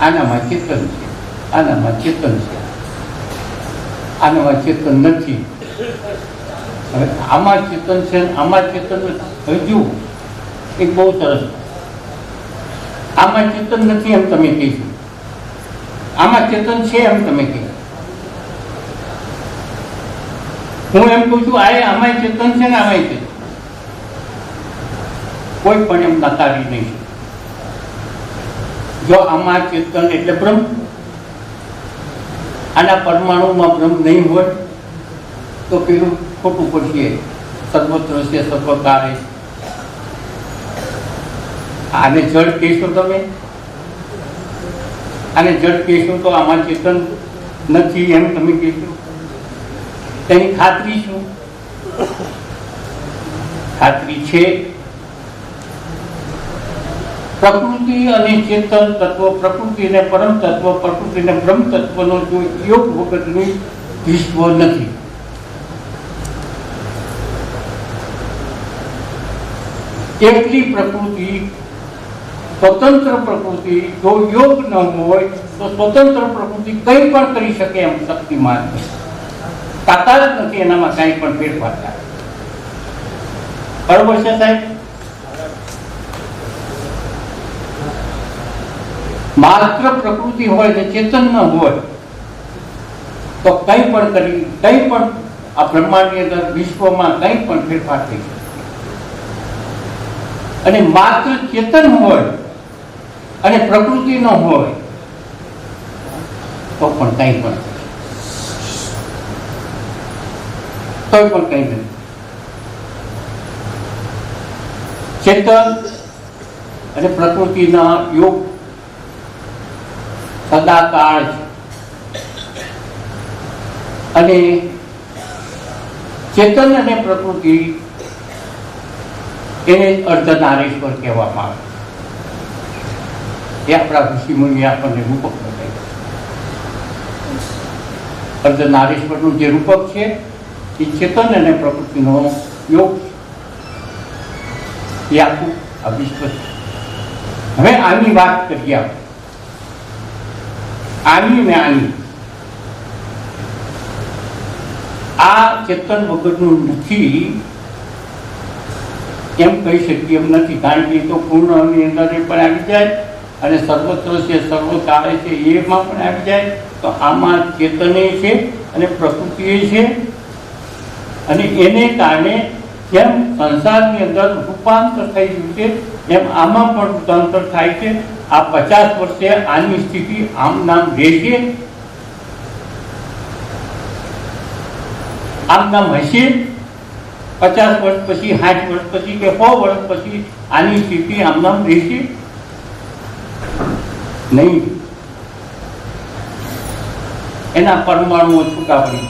આનામાં ચેતન છે, આનામાં ચેતન છે, આનામાં ચેતન નથી. હવે આમાં ચેતન છે, આમાં ચેતન નથી. હજુ એક બહુ સરસ, આમાં ચેતન નથી એમ તમે કહીશું, આમાં ચેતન છે એમ તમે કહીશું. હું એમ કહું છું આમાં ચેતન છે ને આમાં ચેતન, કોઈ પણ એમ નકારી નહીં. જો આમાં ચેતન એટલે બ્રહ્મ, આના પરમાણુમાં બ્રહ્મ નહીં હોય તો પેલું ખોટું પડશે. સર્વત્ર છે, સર્વકારે. આને જળ કહેશો તમે, આને જળ કહેશો તો આમાં ચેતન નથી એમ તમે કહેશો. તેની ખાતરી શું? ખાતરી છે પ્રકૃતિ અને ચેતન તત્વ, પ્રકૃતિ અને પરમ તત્વ, પ્રકૃતિ અને બ્રહ્મ તત્વનો જો યોગ વગરની વિશ્વ નથી. એકલી પ્રકૃતિ, સ્વતંત્ર પ્રકૃતિ જો યોગ ન હોય તો સ્વતંત્ર પ્રકૃતિ કંઈ પણ કરી શકે એમ શક્તિમાન નથી. તાકાત નથી એનામાં કાંઈ પણ ફેરફાર થાય. બરોબર છે સાહેબ? માત્ર પ્રકૃતિ હોય ને ચેતન ન હોય તો કંઈ પણ કરી, કંઈ પણ આ બ્રહ્માંડની અંદર વિશ્વમાં કંઈ પણ ફેરફાર થઈ શકે. અને માત્ર ચેતન હોય અને પ્રકૃતિ ન હોય તો પણ કંઈ પણ, તો પણ કંઈ નથી. ચેતન અને પ્રકૃતિના યોગ સદાકાળ છે. અને ચેતન અને પ્રકૃતિ એને અર્ધનારીશ્વર કહેવામાં આવે. એ આપણા ઋષિમુનિ આપણને રૂપક બતાવ્યું. અર્ધનારીશ્વરનું જે રૂપક છે એ ચેતન અને પ્રકૃતિનો યોગ છે. એ આખું આ વિશ્વ છે. હવે આની વાત કરીએ આપણે, આની ને આની. આ ચેતન વગરનું નથી એમ કહી શકીએ એમ નથી. કારણ કે તો પૂર્ણની અંદર પણ આવી જાય અને સર્વત્ર છે, સર્વકાળે છે એમાં પણ આવી જાય. તો આમાં ચેતને છે અને પ્રકૃતિ છે. અને એને કારણે જેમ સંસારની અંદર રૂપાંતર થઈ ગયું છે એમ આમાં પણ રૂપાંતર થાય છે. આ 50 વર્ષે આની સ્થિતિ આમ નામ રહેશે, આમ નામ હશે. 50 વર્ષ પછી, 60 વર્ષ પછી કે 100 વર્ષ પછી આની સ્થિતિ આમ નામ રહેશે નહીં. એના પરમાણુઓ છૂટા પડી,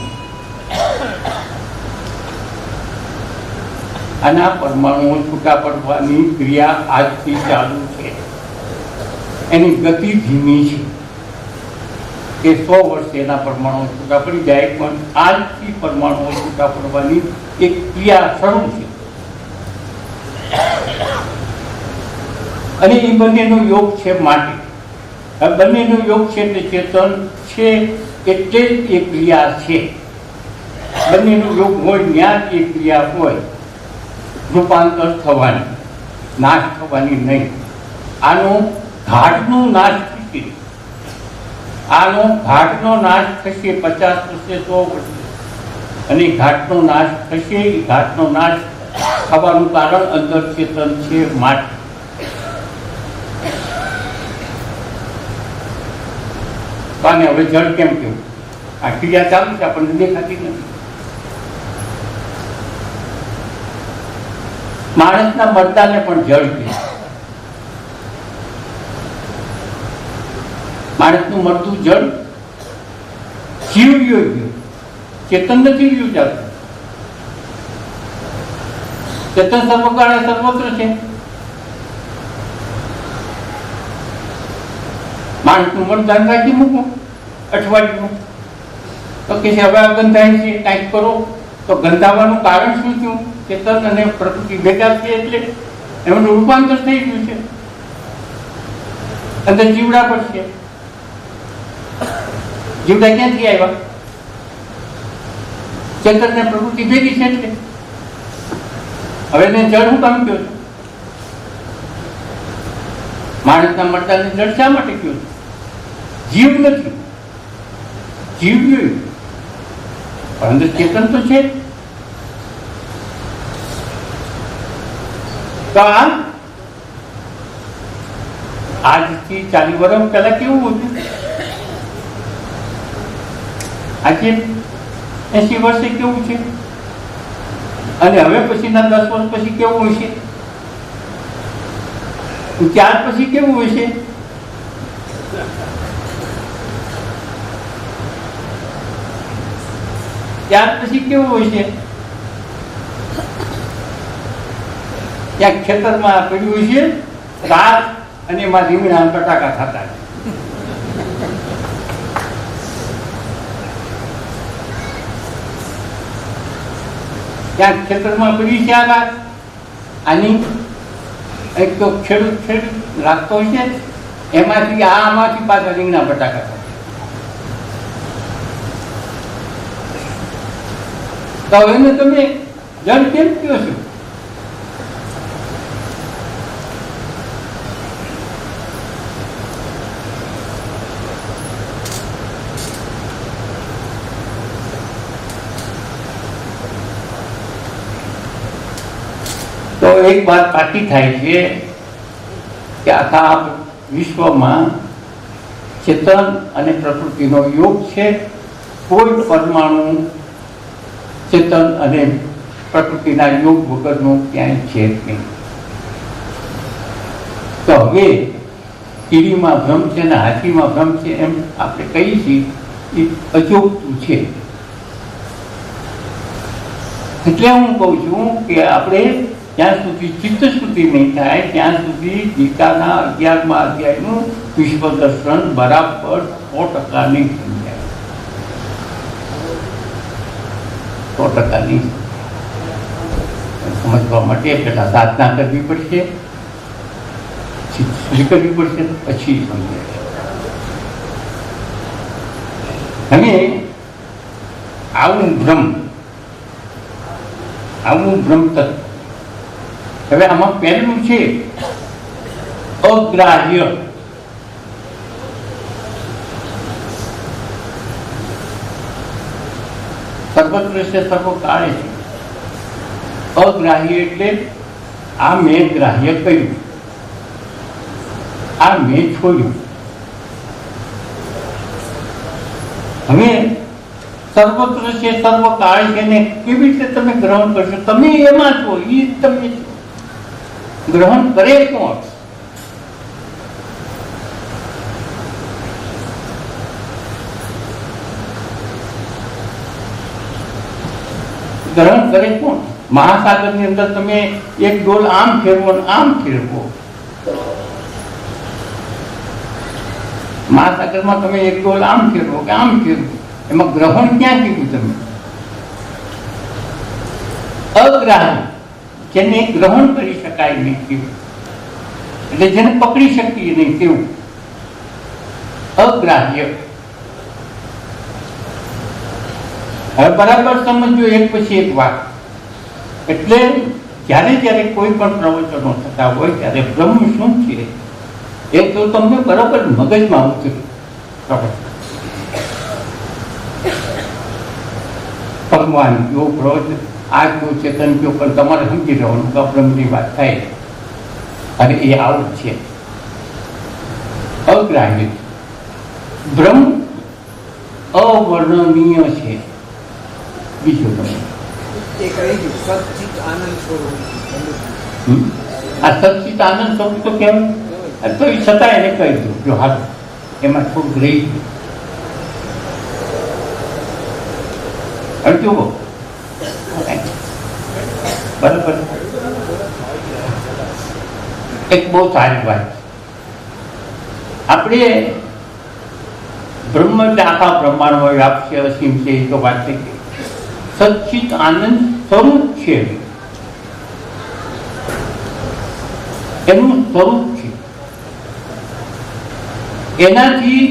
આના પરમાણુઓ છૂટા પડવાની ક્રિયા આજથી ચાલુ છે. એની ગતિ ધીમી છે કે 100 વર્ષે એના પરમાણુઓ છૂટા પડી જાય, પણ આજથી પરમાણુઓ છૂટા પડવાની એક ક્રિયા શરૂ છે. અને એ બંનેનો યોગ છે માટે. આ બંનેનો યોગ છે એટલે ચેતન છે એટલે એ ક્રિયા છે. બંનેનો યોગ હોય ત્યાં એ ક્રિયા હોય. રૂપાંતર થવાની, નાશ થવાની નહીં. આનો ઘાટનો નાશ થશે, આનો ઘાટનો નાશ થશે 50 વર્ષે, 100 વર્ષે. અને ઘાટનો નાશ થશે. એ ઘાટનો નાશ થવાનું કારણ અંદર ચેતન છે માટે. આને હવે જળ કેમ કેવું? આ ક્રિયા ચાલુ છે, આપણને દેખાતી નથી. માણસના મરદાને પણ જળ કહે. માણસનું મરતું જળ જીવ્યો ગયું, ચેતન નથી રહ્યું ચાલતું. ચેતન સર્વકાળે સર્વત્ર છે. માણસનું મરદાન રાખી મૂકો અઠવાડિયું, તો કે હવે આ બંધાય છે, કાંઈક કરો. તો ગંધાવાનું કારણ શું થયું? ચેતન અને પ્રકૃતિ ભેગા છે એટલે એમનું રૂપાંતર થઈ ગયું છે. અંદર જીવડા પર છે. જીવડા ક્યાંથી આવ્યા? ચેતન ને પ્રકૃતિ ભેગી છે એટલે. હવે એને જળ હું કામ કહ્યું છું? માણસના મરદાને જળ શા માટે કહ્યું? જીવ નથી, જીવ જોયું પણ અંદર ચેતન તો છે. તો આજથી 40 વર્ષ પહેલા કેવું હતું? આજે 80 વર્ષે કેવું છે? અને હવે પછીના 10 વર્ષ પછી કેવું હશે? ત્યાર પછી કેવું હશે? ત્યાર પછી કેવું હશે? ત્યાં ખેતરમાં પડ્યું છે રાત અને એમાં રીંગણા બટાકા થતા છે. ત્યાં ખેતરમાં પડી છે આ રાત. આની એક તો ખેડૂત રાખતો છે, એમાંથી આમાંથી પાછા રીંગણા બટાકા થાય. તો એને તમે જળ કેમ કહો છો? તો એક વાત પાકી થાય છે કે આખા વિશ્વમાં ચેતન અને પ્રકૃતિનો યોગ છે. કોઈ પરમાણુ ચેતન અને પ્રકૃતિના યોગ વગરનું ક્યાંય છે જ નહીં. તો હવે કીડીમાં ભ્રમ છે ને હાથીમાં ભ્રમ છે એમ આપણે કહીએ છીએ એ અચોકતું છે. એટલે હું કહું છું કે આપણે જ્યાં સુધી ચિત્તશુદ્ધિ નહીં થાય ત્યાં સુધી ગીતાના 11મા અધ્યાયનું વિશ્વ દર્શન બરાબર 100% નહીં સમજાય. 100% નહીં સમજવા માટે પહેલા સાધના કરવી પડશે, ચિત્તશુદ્ધિ કરવી પડશે, પછી સમજાય. અને આવું ભ્રમ તત્વ. હવે આમાં પહેલું છે અગ્રાહ્ય. સર્વત્ર છે સર્વકાળે છે. અગ્રાહ્ય એટલે આ મેં ગ્રાહ્ય કર્યું, આ મેં છોડ્યું. હવે સર્વત્ર છે સર્વકાળે છે ને કેવી રીતે તમે ગ્રહણ કરશો? તમે એમાં છો, એ તમે છો. ગ્રહણ કરે કોણ? ગ્રહણ કરે કોણ? મહાસાગર ની અંદર તમે એક ડોલ આમ ફેરવો આમ ફેરવો. મહાસાગરમાં તમે એક ડોલ આમ ફેરવો કે આમ ફેરવો, એમાં ગ્રહણ ક્યાં કીધું તમે? અગ્રાહ્ય, જેને ગ્રહણ કરી શકાય નહીં તેવું, એટલે જેને પકડી શકીએ નહીં તેવું અગ્રાહ્ય. હવે બરાબર સમજો એક પછી એક વાત. એટલે જ્યારે કોઈ પણ પ્રવચનો થતા હોય ત્યારે બ્રહ્મ શું છે એ તો તમને બરાબર મગજમાં ઉતરે. ભગવાન કયો, પ્રવચન આ કયો, ચેતન કયો, પણ તમારે સમજી રહેવાનું કે બ્રહ્મની વાત થાય અને એ આવું છે અગ્રાહ્ય. બ્રહ્મ અવર્ણનીય છે. બીજું તમે આ સચિત આનંદ સ્વરૂપ તો કેમ તો એ છતાં એને કહી દઉં જો હાલ એમાં થોડુંક રહી ગયું. અડજો બરાબર. એક બહુ સારી વાત, આપણે બ્રહ્મ એટલે આખા બ્રહ્માંડમાં વ્યાપ છે, અસીમ છે, એ તો વાત થઈ ગઈ. સચ્ચિત આનંદ સ્વરૂપ છે, એનું સ્વરૂપ છે. એનાથી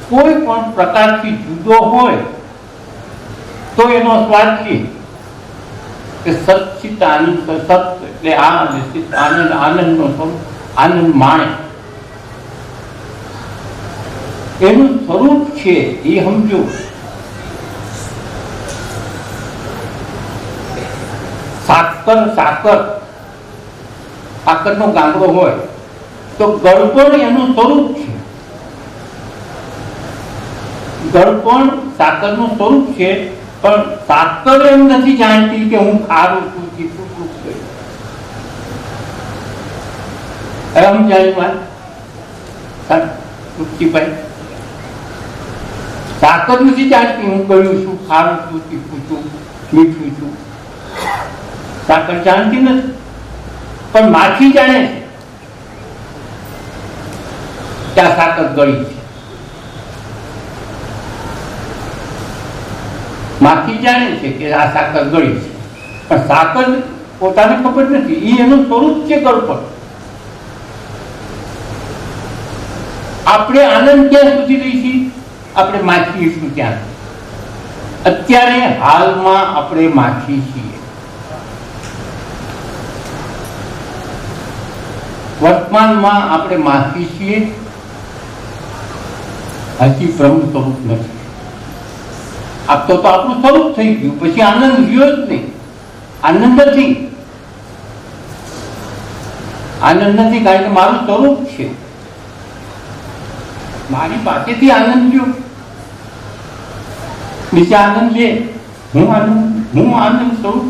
કોઈ પણ પ્રકારથી જુદો હોય તો એનો સ્વાદ છે કે સચ્ચિત આનંદ. સત એટલે આ ચિત્ત આનંદ, આનંદનો સ્વરૂપ, આનંદ માણે એનું સ્વરૂપ છે એ સમજો. સાકરનો ગાંગડો હોય તો ગળપણ એનું સ્વરૂપ છે. ગળપણ સાકરનું સ્વરૂપ છે, પણ સાકર એમ નથી જાણતી કે હું ખારું છું, તીખું છું. સમજાયું વાત તૃપ્તિભાઈ? સાકર નથી જાણતી હું ગળ્યું છું, ખારું છું, તીખું છું, મીઠું છું. સાકર જાણતી નથી, પણ માખી જાણે છે કે આ સાકર ગળી છે. માખી જાણે છે કે આ સાકર ગળી છે, પણ સાકર પોતાને ખબર નથી. એ એનું સ્વરૂપ છે ગળપણ. આપણે આનંદ ક્યાં સુધી રહીશું? આપણે માખીશું ત્યાં. અત્યારે હાલમાં આપણે માખી છીએ. વર્તમાનમાં આપણે માખી છીએ, હજી બ્રહ્મ સ્વરૂપ નથી. આ તો આપણું સ્વરૂપ થઈ ગયું, પછી આનંદ રહ્યો જ નહીં. આનંદ નથી, આનંદ નથી, કારણ કે મારું સ્વરૂપ છે. મારી પાસેથી આનંદ લ્યો, નીચે આનંદ લે. હું આનંદ સ્વરૂપ.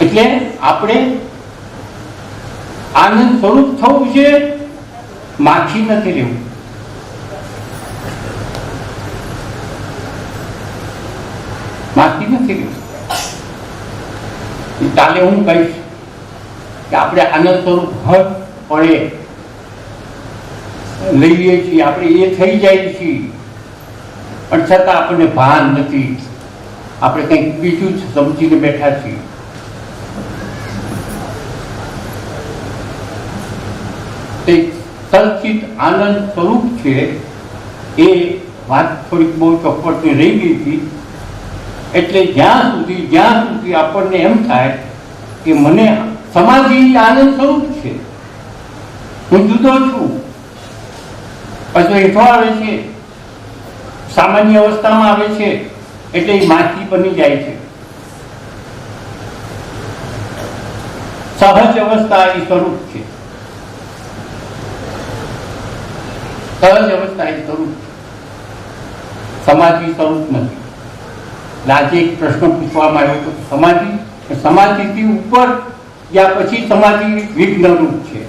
એટલે આપણે આનંદ સ્વરૂપ થવું છે, માખી નથી રહેવું. માખી નથી રહેવું. કાલે હું કહીશ કે આપણે આનંદ સ્વરૂપ હદ પડે લઈએ છીએ, આપણે એ થઈ જાય છીએ, પણ છતાં આપણને ભાન નથી. આપણે કંઈક બીજું જ સમજીને બેઠા છીએ. સચ્ચિત આનંદ સ્વરૂપ છે એ વાત થોડીક બહુ ચોખવટની રહી ગઈ હતી. એટલે જ્યાં સુધી આપણને એમ થાય કે મને સમાધિ આનંદ સ્વરૂપ છે, હું જુદો છું, પછી હેઠો આવે છે, સામાન્ય અવસ્થામાં આવે છે, એટલે એ માખી બની જાય છે. સહજ અવસ્થા એ સ્વરૂપ છે. સહજ અવસ્થા એ સ્વરૂપ છે, સમાધિ સ્વરૂપ નથી. આજે એક પ્રશ્ન પૂછવામાં આવ્યો હતો, સમાધિથી ઉપર ગયા પછી સમાધિ વિઘ્ન રૂપ છે.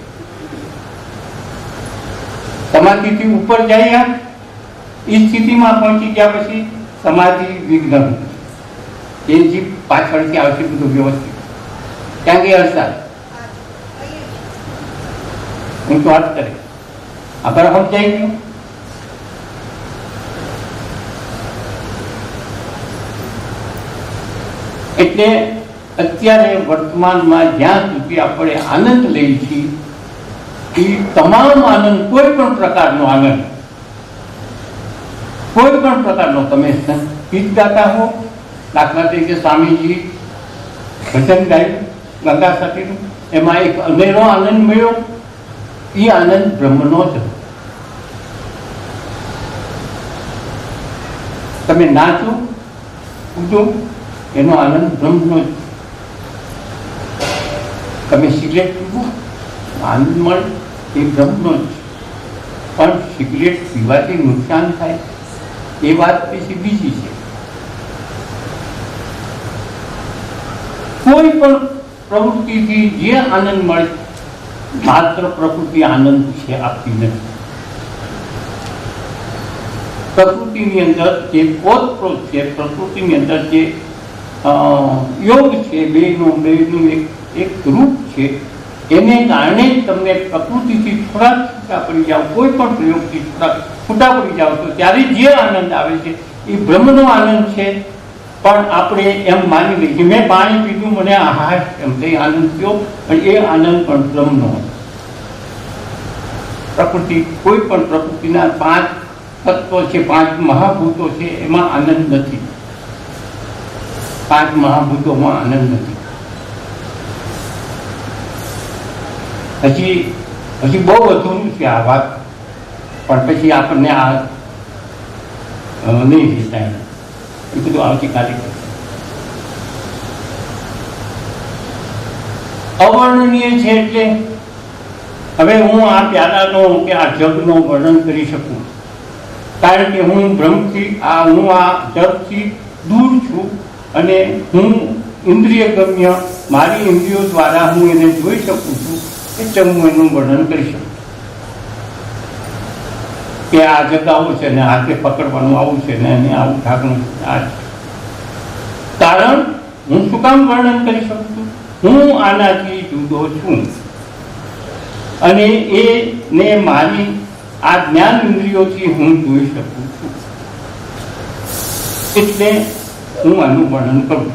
સમાધિથી ઉપર જાય એ સ્થિતિમાં પહોંચી ગયા પછી સમાધિ વિઘ્ન રૂપ છે. એ જે પાછળથી આવશે બધું વ્યવસ્થિત. ક્યાં ગઈ હર્ષા? હું તો વાત કરે આગળ સમજાઈ ગયું. એટલે અત્યારે વર્તમાનમાં જ્યાં સુધી આપણે આનંદ લઈએ છીએ એ તમામ આનંદ, કોઈ પણ પ્રકારનો આનંદ, કોઈ પણ પ્રકારનો, તમે ગીત ગાતા હો, દાખલા તરીકે સ્વામીજી ભજન ગાયું ગંગા સાથેનું, એમાં એક અનેરો આનંદ મળ્યો. એ આનંદ બ્રહ્મનો જ. તમે નાચો કૂદો, એનો આનંદ બ્રહ્મનો જ. તમે સિગરેટ પીવો, આનંદ મળે, એ બ્રહ્મનો જ. પણ સિગરેટ પીવાથી નુકસાન થાય એ વાત પછી બીજી છે. કોઈ પણ પ્રવૃત્તિથી જે આનંદ મળે, માત્ર પ્રકૃતિ આનંદ છે, આપતી નથી. પ્રકૃતિની અંદર જે પોતપ્રોત છે, પ્રકૃતિની અંદર જે યોગ છે, બેનું એક રૂપ છે, એને કારણે જ તમને પ્રકૃતિથી થોડા છૂટા પડી જાઓ, કોઈ પણ પ્રયોગથી છૂટા પડી જાઓ તો ત્યારે જે આનંદ આવે છે એ બ્રહ્મનો આનંદ છે. પણ આપણે એમ માની લઈએ કે મેં પાણી પીધું, મને આહાર એમ તે આનંદ થયો, પણ એ આનંદ પણ બ્રહ્મનો. પ્રકૃતિ, કોઈ પણ પ્રકૃતિના 5 તત્વો છે, 5 મહાભૂતો છે, એમાં આનંદ નથી. 5 મહાભૂતોમાં આનંદ નથી. હજી બહુ અધૂરું છે આ વાત, પણ પછી આપણને આ નહીં થાય. એ બધું આવતીકાલે અવર્ણનીય છે. એટલે હવે હું આ પ્યાલાનો કે આ જગનો વર્ણન કરી શકું, કારણ કે હું બ્રહ્મથી હું આ જગથી દૂર છું અને હું ઇન્દ્રિય ગમ્ય, મારી ઇન્દ્રિયો દ્વારા હું એને જોઈ શકું છું, એટલે હું એનું વર્ણન કરી શકું કે આ જગ આવું છે ને હાથે પકડવાનું આવું છે ને આવું ઢાંકણું આ છે. કારણ હું શું કામ વર્ણન કરી શકું છું? હું આનાથી જુદો છું અને એને મારી આ જ્ઞાન ઇન્દ્રિયોથી હું જોઈ શકું છું, એટલે હું આનું વર્ણન કરું.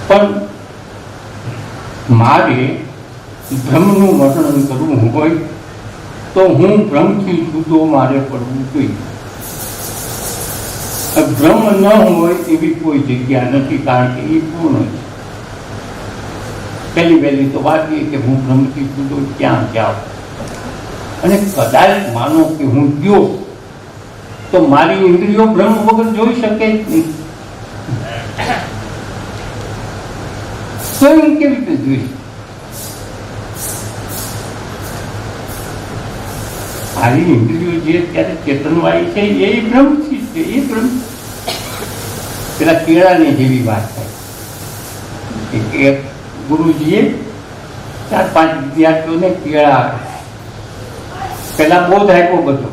પણ મારે બ્રહ્મનું વર્ણન કરવું હોય તો હું બ્રહ્મથી જુદો મારે પડવું જોઈએ. બ્રહ્મ ન હોય એવી કોઈ જગ્યા નથી, કારણ કે એ પૂર્ણ છે. પહેલી વહેલી તો વાત એ કે હું બ્રહ્મથી જુદો ક્યાં જાઉં, અને કદાચ માનો કે હું ગયો તો મારી ઇન્દ્રિયો બ્રહ્મ વગર જોઈ શકે જ નહીં. તો હું કેવી રીતે જોઈશ? મારી ઇન્દ્રિયો જે અત્યારે ચેતનવાળી છે એ બ્રહ્મથી છે. એ બ્રહ્મ પેલા કેળાની જેવી વાત થાય કે ગુરુજીએ 4-5 વિદ્યાર્થીઓને કેળા આપ્યા. પેલા બોધ આપ્યો બધો,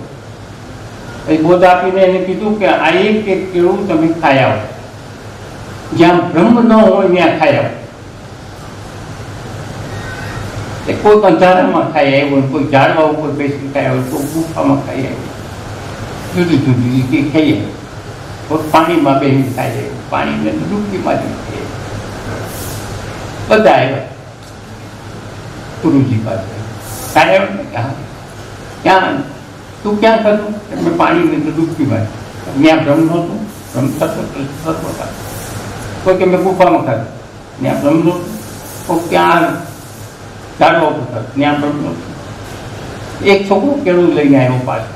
એ બોધ આપીને એને કીધું કે આ એક કેળું તમે ખાઈ આવો, જ્યાં બ્રહ્મ ન હોય ત્યાં ખાઈ આવો. કોઈ અંધારામાં ખાઈ આવ્યો, કોઈ ઝાડવા ઉપર બેસી ખાઈ આવ્યો, કોઈ ગુફામાં ખાઈ આવ્યો, જુદી જુદી રીતે ખાઈ આવ્યો, કોઈ પાણીમાં બેસી ખાઈ આવ્યો, પાણીને ડૂબકીમાં ખાઈ આવ્યો. બધા આવ્યા ગુરુજી પાસે. ખાઈ આવ્યો ને ક્યાં તું ક્યાં થતું? મેં પાણીને ડૂબકીમાં. ત્યાં બ્રહ્મ નહોતું, બ્રહ્મ થતો. કોઈ કે મેં ગુફામાં ખાધું, ત્યાં બ્રહ્મ નહોતું. કોઈ ક્યાં ઝાડવા ઉપર ત્યાં બ્રહ્મ નહોતું. એક છોકરો કેળું લઈને આવ્યો પાછો.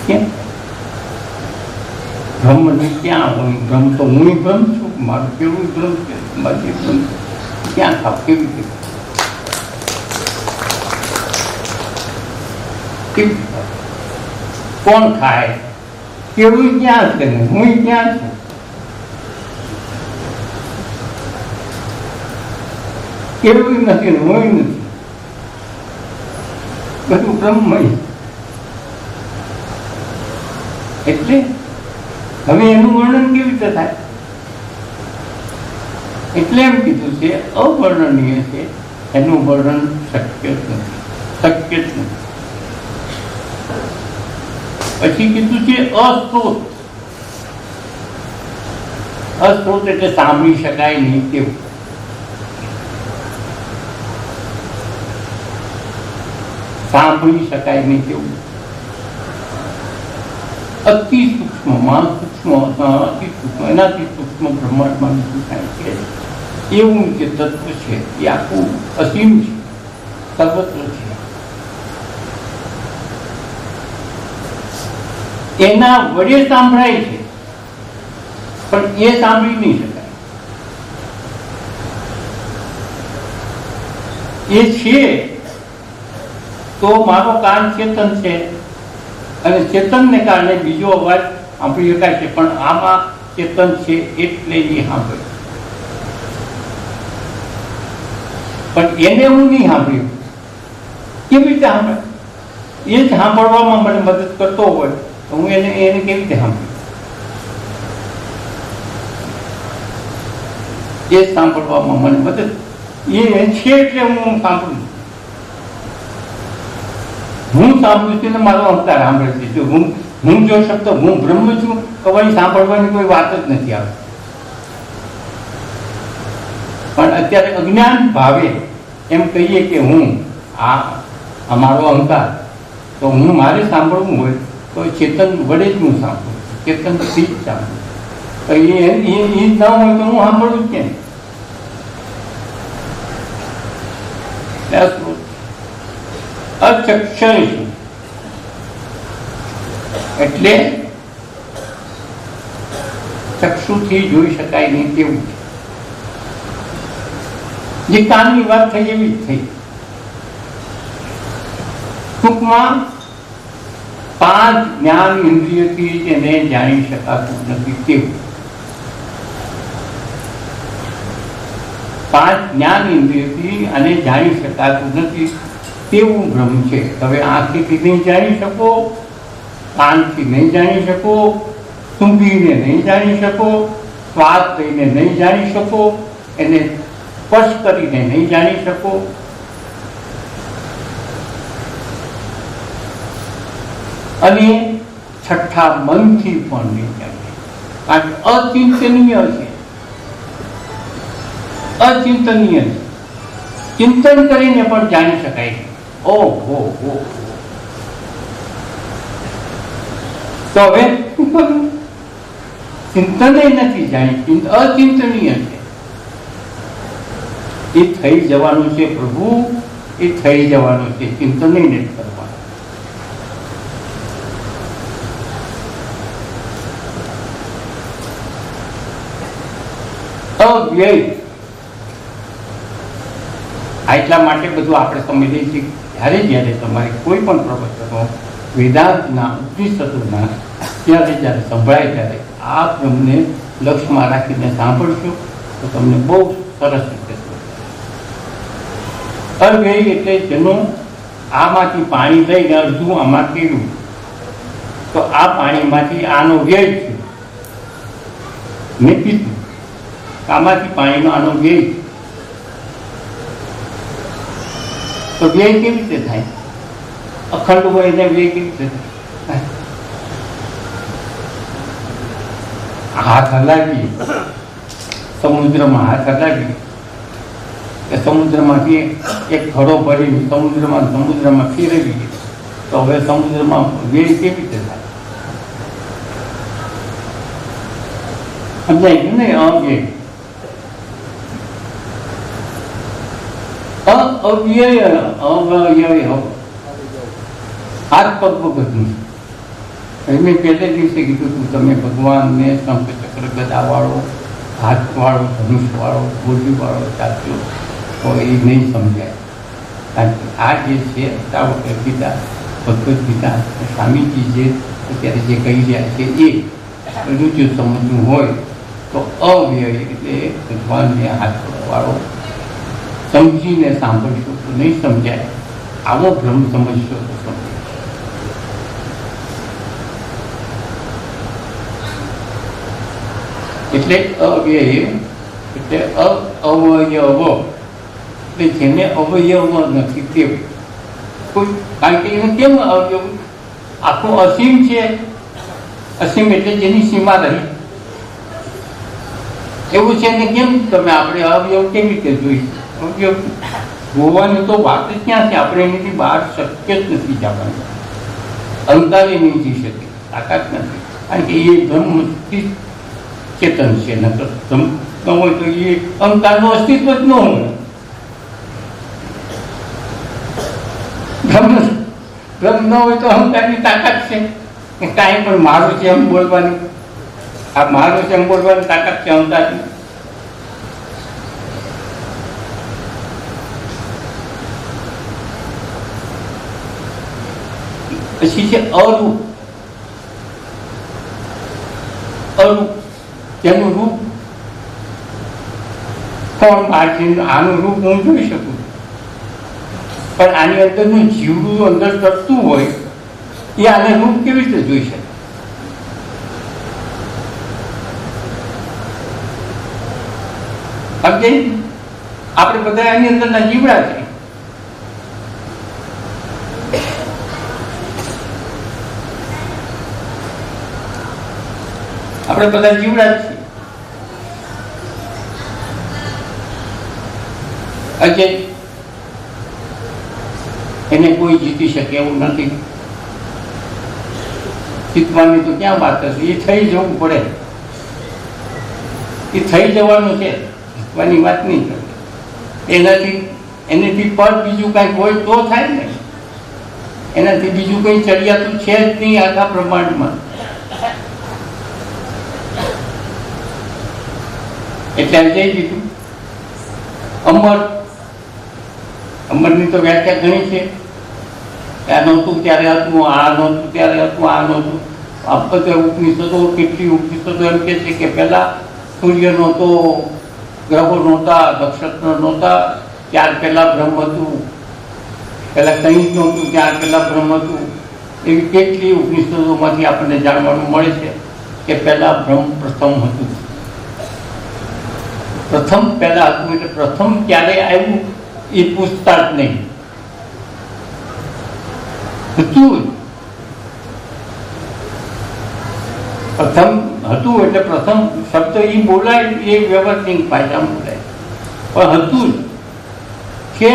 કેમ? બ્રહ્મ ક્યાં હોય? બ્રહ્મ તો હું બ્રહ્મ છું, મારું કેવું બ્રહ્મ છે, મારી બ્રહ્મ ક્યાં ખાવ? કેવી રીતે? કોણ ખાય? કેવું ક્યાં છે? હું ક્યાં છું? કેવું નથી, હું નથી, બધું બ્રહ્મમય. એટલે હવે એનું વર્ણન કેવી રીતે થાય? એટલે એમ કીધું છે અવર્ણનીય છે, એનું વર્ણન શક્ય જ નથી, શક્ય જ નથી. પછી કીધું છે અસ્ત્રોત. અસ્ત્રોત એટલે સાંભળી શકાય નહીં તેવું. સાંભળી શકાય નહીં તેવું. અતિ સૂક્ષ્મમાં સૂક્ષ્મ, અતિ સૂક્ષ્મ, એનાથી સૂક્ષ્મ બ્રહ્માંડમાં શું થાય છે એવું જે તત્વ છે એ આખું અસીમ છે, સર્વત્ર છે. એના વડે સાંભળાય છે, પણ એ સાંભળી નહીં શકાય. એ છે તો મારો કાન ચેતન છે અને ચેતનને કારણે બીજો અવાજ સાંભળી શકાય છે, પણ આમાં ચેતન છે એટલે નહીં સાંભળ્યું. પણ એને હું નહીં સાંભળ્યું. કેવી રીતે સાંભળે? એ જ સાંભળવામાં મને મદદ કરતો હોય તો હું એને કેવી રીતે સાંભળ્યું? એ સાંભળવામાં મને મદદ એ છે એટલે હું સાંભળું. હું સાંભળું છું ને મારો અવતાર સાંભળે છે. જો હું જો શબ્દ હું બ્રહ્મ છું તો વળી સાંભળવાની કોઈ વાત જ નથી આવતી. પણ અત્યારે અજ્ઞાન ભાવે એમ કહીએ કે હું આ મારો અહંકાર, તો હું મારે સાંભળવું હોય તો ચેતન વડે જ હું સાંભળું, ચેતનથી જ સાંભળું. તો એ ના હોય તો હું સાંભળું જ કેમ? અચક્ષય એટલે ચક્ષુથી જોઈ શકાય નહીં તેવું છે. જે કાનની વાત થઈ એવી જ થઈ. ટૂંકમાં 5 જ્ઞાન ઇન્દ્રિયોથી એને જાણી શકાતું નથી તેવું. 5 જ્ઞાન ઇન્દ્રિયોથી આને જાણી શકાતું નથી તેવું બ્રહ્મ છે. હવે આંખથી નહીં જાણી શકો, કાનથી નહીં જાણી શકો, સૂંઘીને નહીં જાણી શકો, સ્વાદ લઈને નહીં જાણી શકો, એને સ્પર્શ કરીને નહીં જાણી શકો. અને છઠ્ઠા મનથી પણ નહીં જાણી, કારણ કે અચિંતનીય છે. અચિંતનીય છે. ચિંતન કરીને પણ જાણી શકાય. ઓહો, તો હવે ચિંતન નથી જાણી, અચિંતનીય છે. એ થઈ જવાનું છે પ્રભુ, એ થઈ જવાનું છે. ચિંતન નથી કરવાનું. અવ્યય એટલા માટે બધું આપણે સમજીએ છીએ. જ્યારે તમારે કોઈ પણ પ્રવચનો વેદાંતના ઉપનિષદોના જ્યારે સંભળાય ત્યારે આ તમને લક્ષ્યમાં રાખીને સાંભળશો તો તમને બહુ સરસ રીતે. અવ્યય એટલે જેનું આમાંથી પાણી લઈને અડધું આમાં પીવું, તો આ પાણીમાંથી આનો વ્યય છે. મેં પીધું, આમાંથી પાણીનો આનો વ્યય. તો વ્યય કેવી રીતે થાય? અખંડ હોય એને વ્યય કેવી રીતે થાય? હાથ હલાવી, સમુદ્રમાં હાથ હલાવી, કે સમુદ્રમાંથી એક ઘડો ભરી સમુદ્રમાં ફેરવી, તો હવે સમુદ્રમાં વ્યય કેવી રીતે થાય? સમજાય ગયું ને? અવ્યય હાથ પગ બધું. મેં પહેલે દિવસે કીધું હતું, તમે ભગવાનને શંખચક્ર ગદા વાળો, હાથ વાળો, ધનુષ વાળો, ગોળી વાળો ચાચ્યો તો એ નહીં સમજાય. કારણ કે આ જે છે ગીતા, ભગવદ્ ગીતા, સ્વામીજી જે અત્યારે જે કહી રહ્યા છે એ બધું જો સમજવું હોય તો અવ્યય એટલે ભગવાનને હાથ વાળો સમજીને સાંભળશો તો નહીં સમજાય. આવો ભ્રમ સમજશો તો સમજાય. એટલે અવ્યય એટલે અવયવ, એટલે જેને અવયવ નથી તેવું કોઈ. કારણ કે એને કેમ અવયવ? આખું અસીમ છે. અસીમ એટલે જેની સીમા રહી એવું છે ને. કેમ તમે આપણે અવયવ કેવી રીતે જોઈશું? જોવાની તો વાત જ ક્યાં છે? આપણે એની બહાર શક્ય જ નથી જવાનું. અહંકારે નહીં જઈ શકે, તાકાત નથી. કારણ કે એ બ્રહ્મથી ચેતન છે. ન હોય તો એ અહંકારનું અસ્તિત્વ જ ન હોય. બ્રહ્મ ન હોય તો અહંકારની તાકાત છે કાંઈ પણ મારું છે એમ બોલવાની. આ મારું છે એમ બોલવાની તાકાત છે અહંકારની. પછી છે અરૂપ. અરૂપ તેનું રૂપ કોણ પાછી? આનું રૂપ હું જોઈ શકું, પણ આની અંદરનું જીવડું અંદર કરતું હોય એ આને રૂપ કેવી રીતે જોઈ શકે? સમજે? આપણે બધા એની અંદરના જીવડા છે. આપણે બધા જીવડા જ છીએ. અજય એને કોઈ જીતી શકે એવું નથી. જીતવાની તો ક્યાં વાત હશે? એ થઈ જવું પડે, એ થઈ જવાનું છે. જીતવાની વાત નહીં કરે. એનાથી પર બીજું કાંઈક હોય તો થાય ને. એનાથી બીજું કઈ ચડિયાતું છે જ નહીં આખા બ્રહ્માંડમાં. એટલે અજય કીધું અમરની તો વ્યાખ્યા ઘણી છે. આ નહોતું ત્યારે હતું, આ નહોતું ત્યારે હતું, આ નહોતું. આ બધા ઉપનિષદો, કેટલી ઉપનિષદો એમ કે છે કે પહેલા સૂર્ય નહોતો, ગ્રહો નહોતા, નક્ષત્ર નહોતા, ત્યાર પહેલા બ્રહ્મ હતું. પહેલા કંઈ જ નહોતું, ત્યાર પહેલા બ્રહ્મ હતું. એવી કેટલી ઉપનિષદોમાંથી આપણને જાણવાનું મળે છે કે પહેલા બ્રહ્મ પ્રથમ હતું. પ્રથમ પહેલા હતું એટલે પ્રથમ ક્યારે આવ્યું એ પૂછતા જ નહીં. પ્રથમ હતું એટલે પ્રથમ શબ્દ એ બોલાય એ વ્યવસ્થિત ભાષામાં બોલાય, પણ હતું છે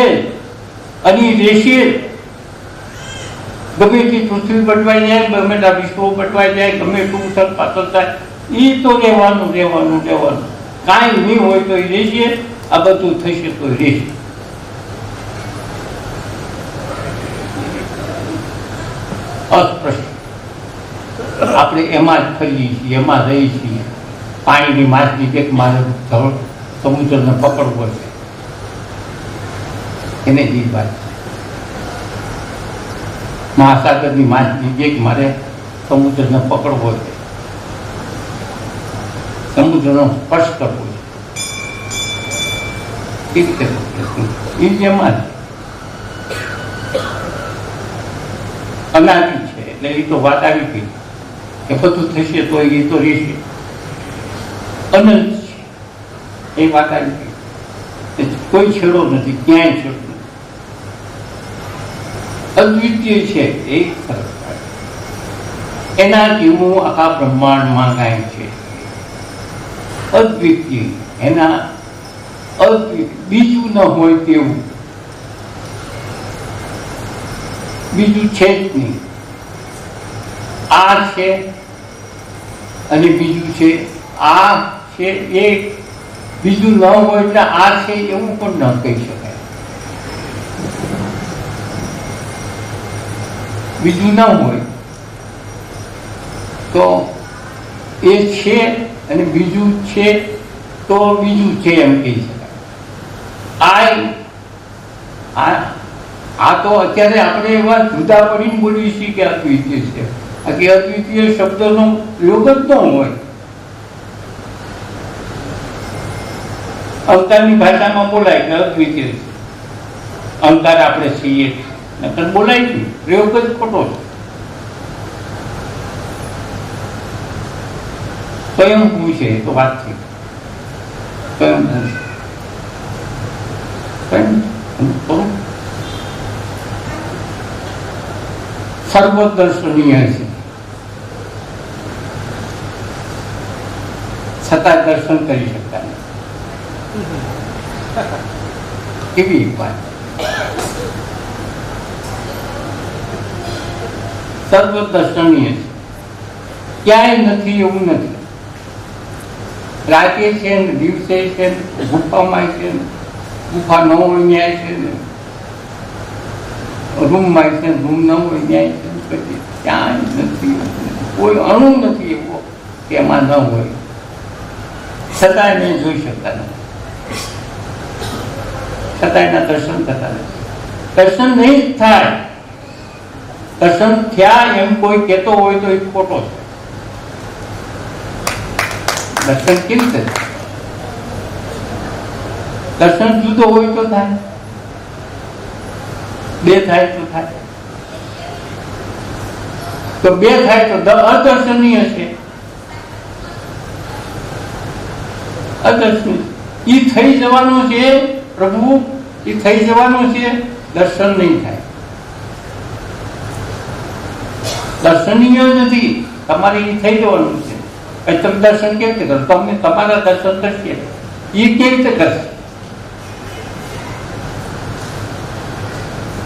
અને રહેશે. ગમે તે પૃથ્વી બટવાઈ જાય, ગમે તે વિશ્વ બટવાઈ જાય, ગમે એટલું ઉથલ પાથલ થાય, એ તો રહેવાનું રહેવાનું રહેવાનું. કાંઈ નહીં હોય તો એ રહેશે, આ બધું થશે તો રહેશે. અસ્પષ્ટ આપણે એમાં જ ફરીએ છીએ, એમાં રહીએ છીએ. પાણીની માછલી કે મારે સમુદ્રને પકડવો છે, એને જ વાત. મહાસાગરની માછલી કે મારે સમુદ્રને પકડવો છે, સમુદ્રનો સ્પર્શ કરવો છે. એ જ એમાં અનાદિ છે. એટલે એ તો વાત આવી ગઈ કે બધું થશે તો એ તો રહેશે. અનંત છે એ વાત આવી ગઈ. કોઈ છેડો નથી, ક્યાંય છેડો નથી. અદ્વિતીય છે એ સરસ. એના જેવું આખા બ્રહ્માંડમાં કાંઈ છે અદ્વિતીય. એના બીજું ન હોય તેવું બીજું છે જ નહીં. આ છે અને બીજું છે, આ છે એ બીજું ન હોય એટલે આ છે એવું પણ ન કહી શકાય. બીજું ન હોય તો એ છે અને બીજું છે તો બીજું છે એમ કહી શકાય. આ તો અત્યારે આપણે એવા જુદા પડીને બોલીએ છીએ કે અદ્વિતીય છે. કે અદ્વિતીય શબ્દનો યોગ જ ન હોય. અવતારની ભાષામાં બોલાય કે અદ્વિતીય છે, અવતાર આપણે છીએ, નકર બોલાય નહીં. પ્રયોગ જ ખોટો છે. સ્વયંભૂ છે એ તો વાત છે. સ્વયંભૂ છે, સર્વદર્શનીય છે, છતાં દર્શન કરી શકતા નથી. કેવી વાત! સર્વદર્શનીય છે, ક્યાંય નથી એવું નથી. રાતે છે ને દિવસે છે, ગુફામાં છે, ગુફા ન હોય ન્યાય છે ને, રૂમમાં છે, રૂમ ન હોય ન્યાય છે. પછી ક્યાંય નથી, કોઈ અણુ નથી એવો કે એમાં ન હોય, છતાં એને જોઈ શકતા નથી, છતાં એના દર્શન થતા નથી. દર્શન નહીં થાય. દર્શન થયા એમ કોઈ કહેતો હોય તો એ ખોટો છે. દર્શન કેવી રીતે? દર્શન જુદો હોય તો થાય, બે થાય તો થાય, તો બે થાય તો અદર્શનીય છે. અદર્શનીય એ થઈ જવાનું છે પ્રભુ, એ થઈ જવાનું છે, દર્શન નહીં થાય. દર્શનીય નથી, તમારે એ થઈ જવાનું છે. તમે દર્શન કેવી રીતે કરો? તમને તમારા દર્શન કરશે, એ કેવી રીતે કરશે?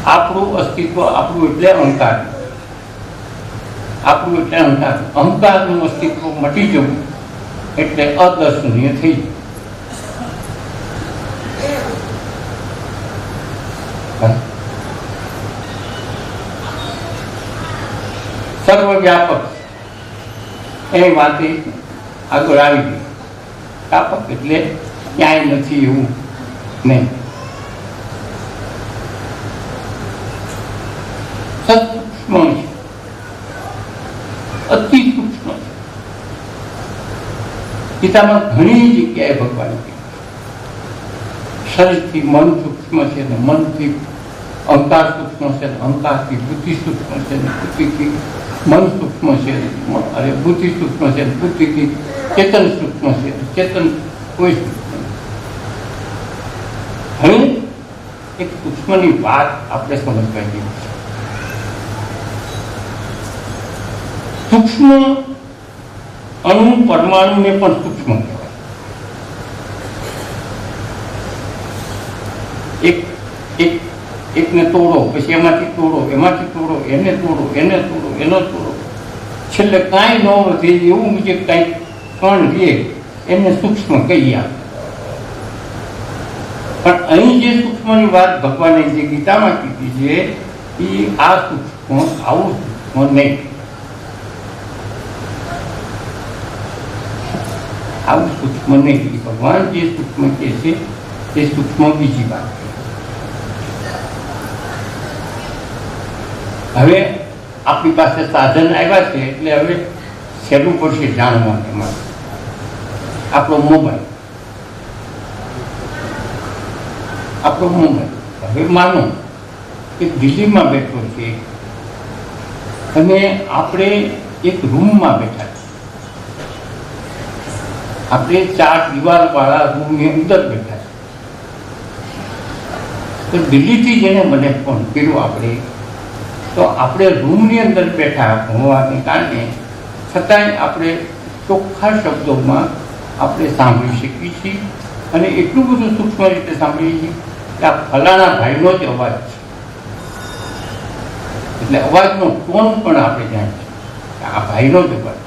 આપણું અસ્તિત્વ, આપણું એટલે અહંકાર, આપણું એટલે અહંકાર. અહંકારનું અસ્તિત્વ મટી જવું એટલે અદર્શનીય થઈ જવું. સર્વવ્યાપક એ વાતે આગળ આવી ગઈ. વ્યાપક એટલે ક્યાંય નથી એવું નહીં. સૂક્ષ્મ છે, અતિ સૂક્ષ્મ છે. ગીતામાં ઘણી જગ્યાએ ભગવાન કહે શરીરથી મન સૂક્ષ્મ છે ને મનથી અહંકાર સૂક્ષ્મ છે, અહંકારથી બુદ્ધિ સૂક્ષ્મ છે, બુદ્ધિથી મન સૂક્ષ્મ છે, અરે બુદ્ધિ સૂક્ષ્મ છે, બુદ્ધિથી ચેતન સૂક્ષ્મ છે, ચેતન કોઈ સૂક્ષ્મ. હવે એક સૂક્ષ્મની વાત આપણે સમજવા જેવી છે. સૂક્ષ્મ અણુ પરમાણુને પણ સૂક્ષ્મ કહેવાય. એકને તોડો, પછી એમાંથી તોડો, એમાંથી તોડો, એને તોડો, એને તોડો, એનો તોડો, છેલ્લે કાંઈ ન વધે એવું જે કાંઈ કણ રહે એને સૂક્ષ્મ કહીએ. પણ અહીં જે સૂક્ષ્મની વાત ભગવાને જે ગીતામાં કીધી છે એ આ સૂક્ષ્મ, આવું સૂક્ષ્મ નહીં. આવું સૂક્ષ્મ નહીં. ભગવાન જે સૂક્ષ્મ કહે છે તે સૂક્ષ્મ બીજી વાત છે. હવે આપણી પાસે સાધન આવ્યા છે એટલે હવે સહેલું પડશે જાણવા એમાં. આપણો મોબાઈલ, હવે માનો કે દિલ્હીમાં બેઠો છે અને આપણે એક રૂમમાં બેઠા છીએ. આપણે 4 દિવાલવાળા રૂમની અંદર બેઠા છીએ. તો દિલ્હીથી જેને મને ફોન કર્યો તો આપણે રૂમની અંદર બેઠા હોવાને કારણે છતાંય આપણે ચોખ્ખા શબ્દોમાં આપણે સાંભળી શકીએ છીએ અને એટલું બધું સૂક્ષ્મ રીતે સાંભળીએ છીએ કે આ ફલાણા ભાઈનો જ અવાજ છે. એટલે અવાજનો ટોન પણ આપણે જાણીએ કે આ ભાઈનો જ અવાજ.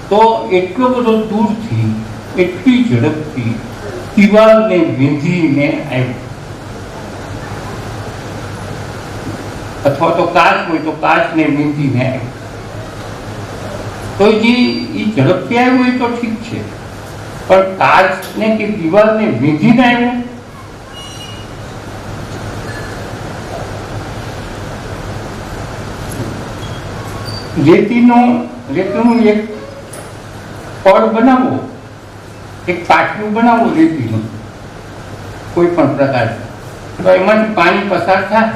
તો એટલો બધો દૂરથી, એટલી ઝડપથી દિવાલને વીંધીને આવ્યો. અથવા તો કાચ હોય તો કાચને વીંધીને આવ્યો. તો જે એ ઝડપથી આવ્યું હોય તો ઠીક છે, પણ કાચને કે દિવાલને વીંધીને આવ્યું. રેતીનું એક પડ બનાવો, એક પાટિયું બનાવો રેતીનું કોઈ પણ પ્રકારનું, તો એમાંથી પાણી પસાર થાય.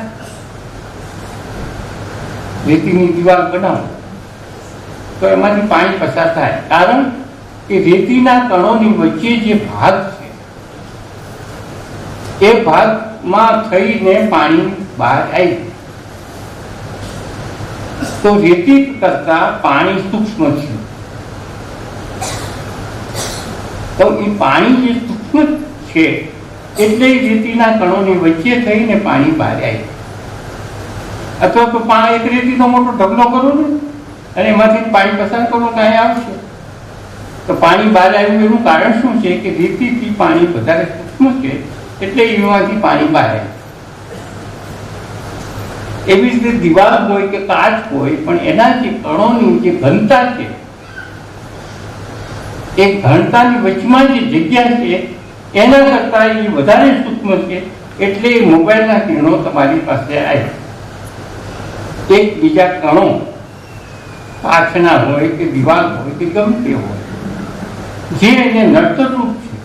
રેતીની દિવાલ બનાવો તો એમાંથી પાણી પસાર થાય, કારણ કે રેતીના કણોની વચ્ચે જે ભાગ છે એ ભાગમાં થઈને પાણી બહાર આવી. તો રેતી કરતા પાણી સૂક્ષ્મ છે. તો એ પાણી જે સૂક્ષ્મ છે એટલે રેતીના કણોની વચ્ચે થઈને પાણી બહાર આવી. અથવા તો એક રેતીનો મોટો ઢગલો કરો ને અને એમાંથી પાણી પસાર કરો તો અહીં આવશે. તો પાણી બહાર આવ્યું એનું કારણ શું છે કે રેતીથી પાણી વધારે સૂક્ષ્મ છે એટલે એમાંથી પાણી બહાર આવ્યું. એવી રીતે દિવાલ હોય કે કાચ હોય, પણ એના જે કણોની જે ઘનતા છે એ ઘનતાની વચમાં જે જગ્યા છે એના કરતા એ વધારે સૂક્ષ્મ છે. એટલે મોબાઈલના કિરણો તમારી પાસે આવ્યા. એક બીજા કણો કાચના હોય કે દિવાલ હોય કે ગમે તે હોય જે એને નડતરરૂપ છે,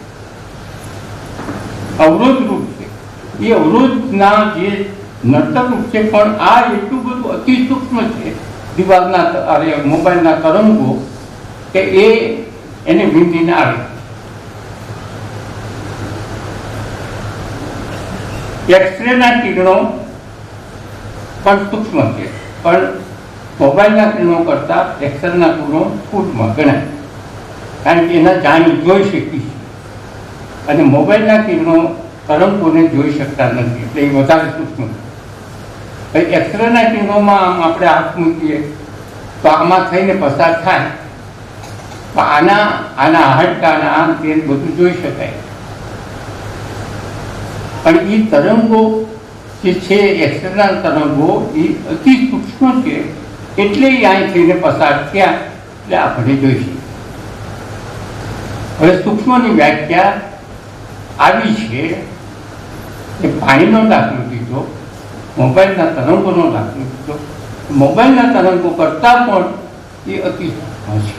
અવરોધરૂપ છે, એ અવરોધના જે નડતરરૂપ છે, પણ આ એટલું બધું અતિ સૂક્ષ્મ છે દિવાલના મોબાઈલના તરંગો કે એને વીંધીને આવે. એક્સરેના કિરણો પણ સૂક્ષ્મ છે, પણ મોબાઈલના કિરણો કરતાં એક્સરેના કિરણો ફૂટમાં ગણાય, કારણ કે એના જાણી જોઈ શકીએ છીએ અને મોબાઈલના કિરણો તરંગોને જોઈ શકતા નથી, એટલે એ વધારે સૂક્ષ્મ છે. એક્સરેના કિરણોમાં આમ આપણે હાથ મૂકીએ તો આમાં થઈને પસાર થાય, તો આના હાડકાના આમ તે બધું જોઈ શકાય. પણ એ તરંગો જે છે, એક્સરેના તરંગો એ અતિ સૂક્ષ્મ છે, એટલે એ અહીં થઈને પસાર થયા એટલે આપણે જોઈશું. હવે સૂક્ષ્મની વ્યાખ્યા આવી છે કે પાણીનો દાખલો દીધો, મોબાઈલના તરંગોનો દાખલો દીધો. મોબાઈલના તરંગો કરતાં પણ એ અતિ સૂક્ષ્મ છે.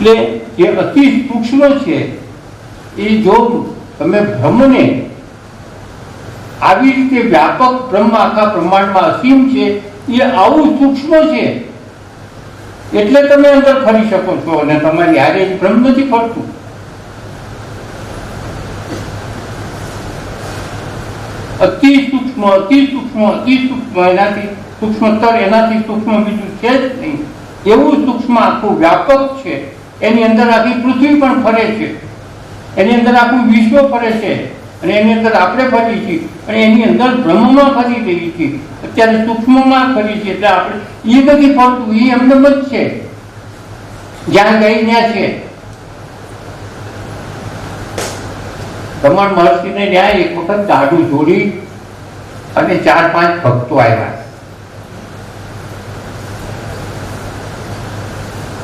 એટલે જે અતિ સૂક્ષ્મ છે એ જો તમે બ્રહ્મને આવી રીતે વ્યાપક બ્રહ્મ આખા બ્રહ્માંડમાં અસીમ છે, એ આવું સૂક્ષ્મ છે એટલે તમે અંદર ફરી શકો છો અને તમારી હારે બ્રહ્મ નથી ફરતું. અતિ સૂક્ષ્મ, અતિ સૂક્ષ્મ, અતિ સૂક્ષ્મ, એનાથી સૂક્ષ્મતર, એનાથી સૂક્ષ્મ બીજું છે જ નહીં. એવું સૂક્ષ્મ આખું વ્યાપક છે, એની અંદર આખી પૃથ્વી પણ ફરે છે, એની અંદર આખું વિશ્વ ફરે છે, અને એની અંદર આપણે ફરી છીએ, અને એની અંદર બ્રહ્મમાં ફરી રહી છીએ, અત્યારે સૂક્ષ્મમાં ફરી છે. એટલે આપણે એ નથી ફરતું, એ એમને જ છે, જ્યાં ગઈ ત્યાં છે. રમણ મહર્ષિને ત્યાં એક વખત દાઢું જોડી અને 4-5 ભક્તો આવ્યા,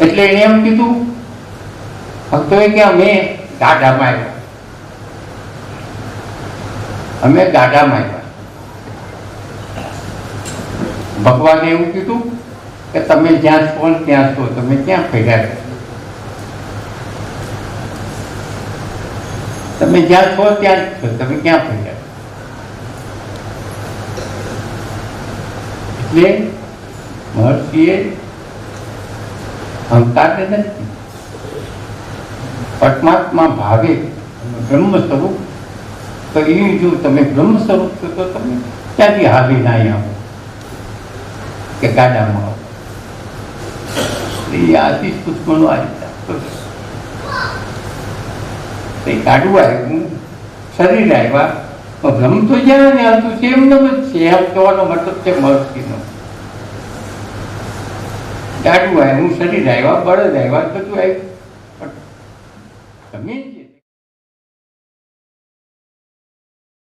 એટલે એને એમ કીધું ભક્તોએ કે અમે ગાડામાં આવ્યા, અમે ગાડામાં આવ્યા. ભગવાને એવું કીધું કે તમે જ્યાં છો ત્યાં છો, તમે ક્યાં ફર્યા છો? તમે જ્યાં છો ત્યાં છો, તમે ક્યાં ફર્યા? એટલે મહર્ષિએ અહંકારને નથી, પરમાત્મા ભાવે બ્રહ્મ સ્વરૂપ, તો એ જો તમે બ્રહ્મ સ્વરૂપ છો તો તમે ક્યાંથી હાવી ના આવો કે ગાડામાં આવો? એ આથી સૂક્ષ્મનો આ રીતે કાઢવું આવ્યું, શરીર આવ્યા, બ્રહ્મ તો જ્યાં ને હતું છે એમને જ છે, એમ કહેવાનો મતલબ છે મહર્ષિનો. ગાડું આવ્યું, શરીર આવ્યા, બળદ આવ્યા, બધું આવ્યું, તમે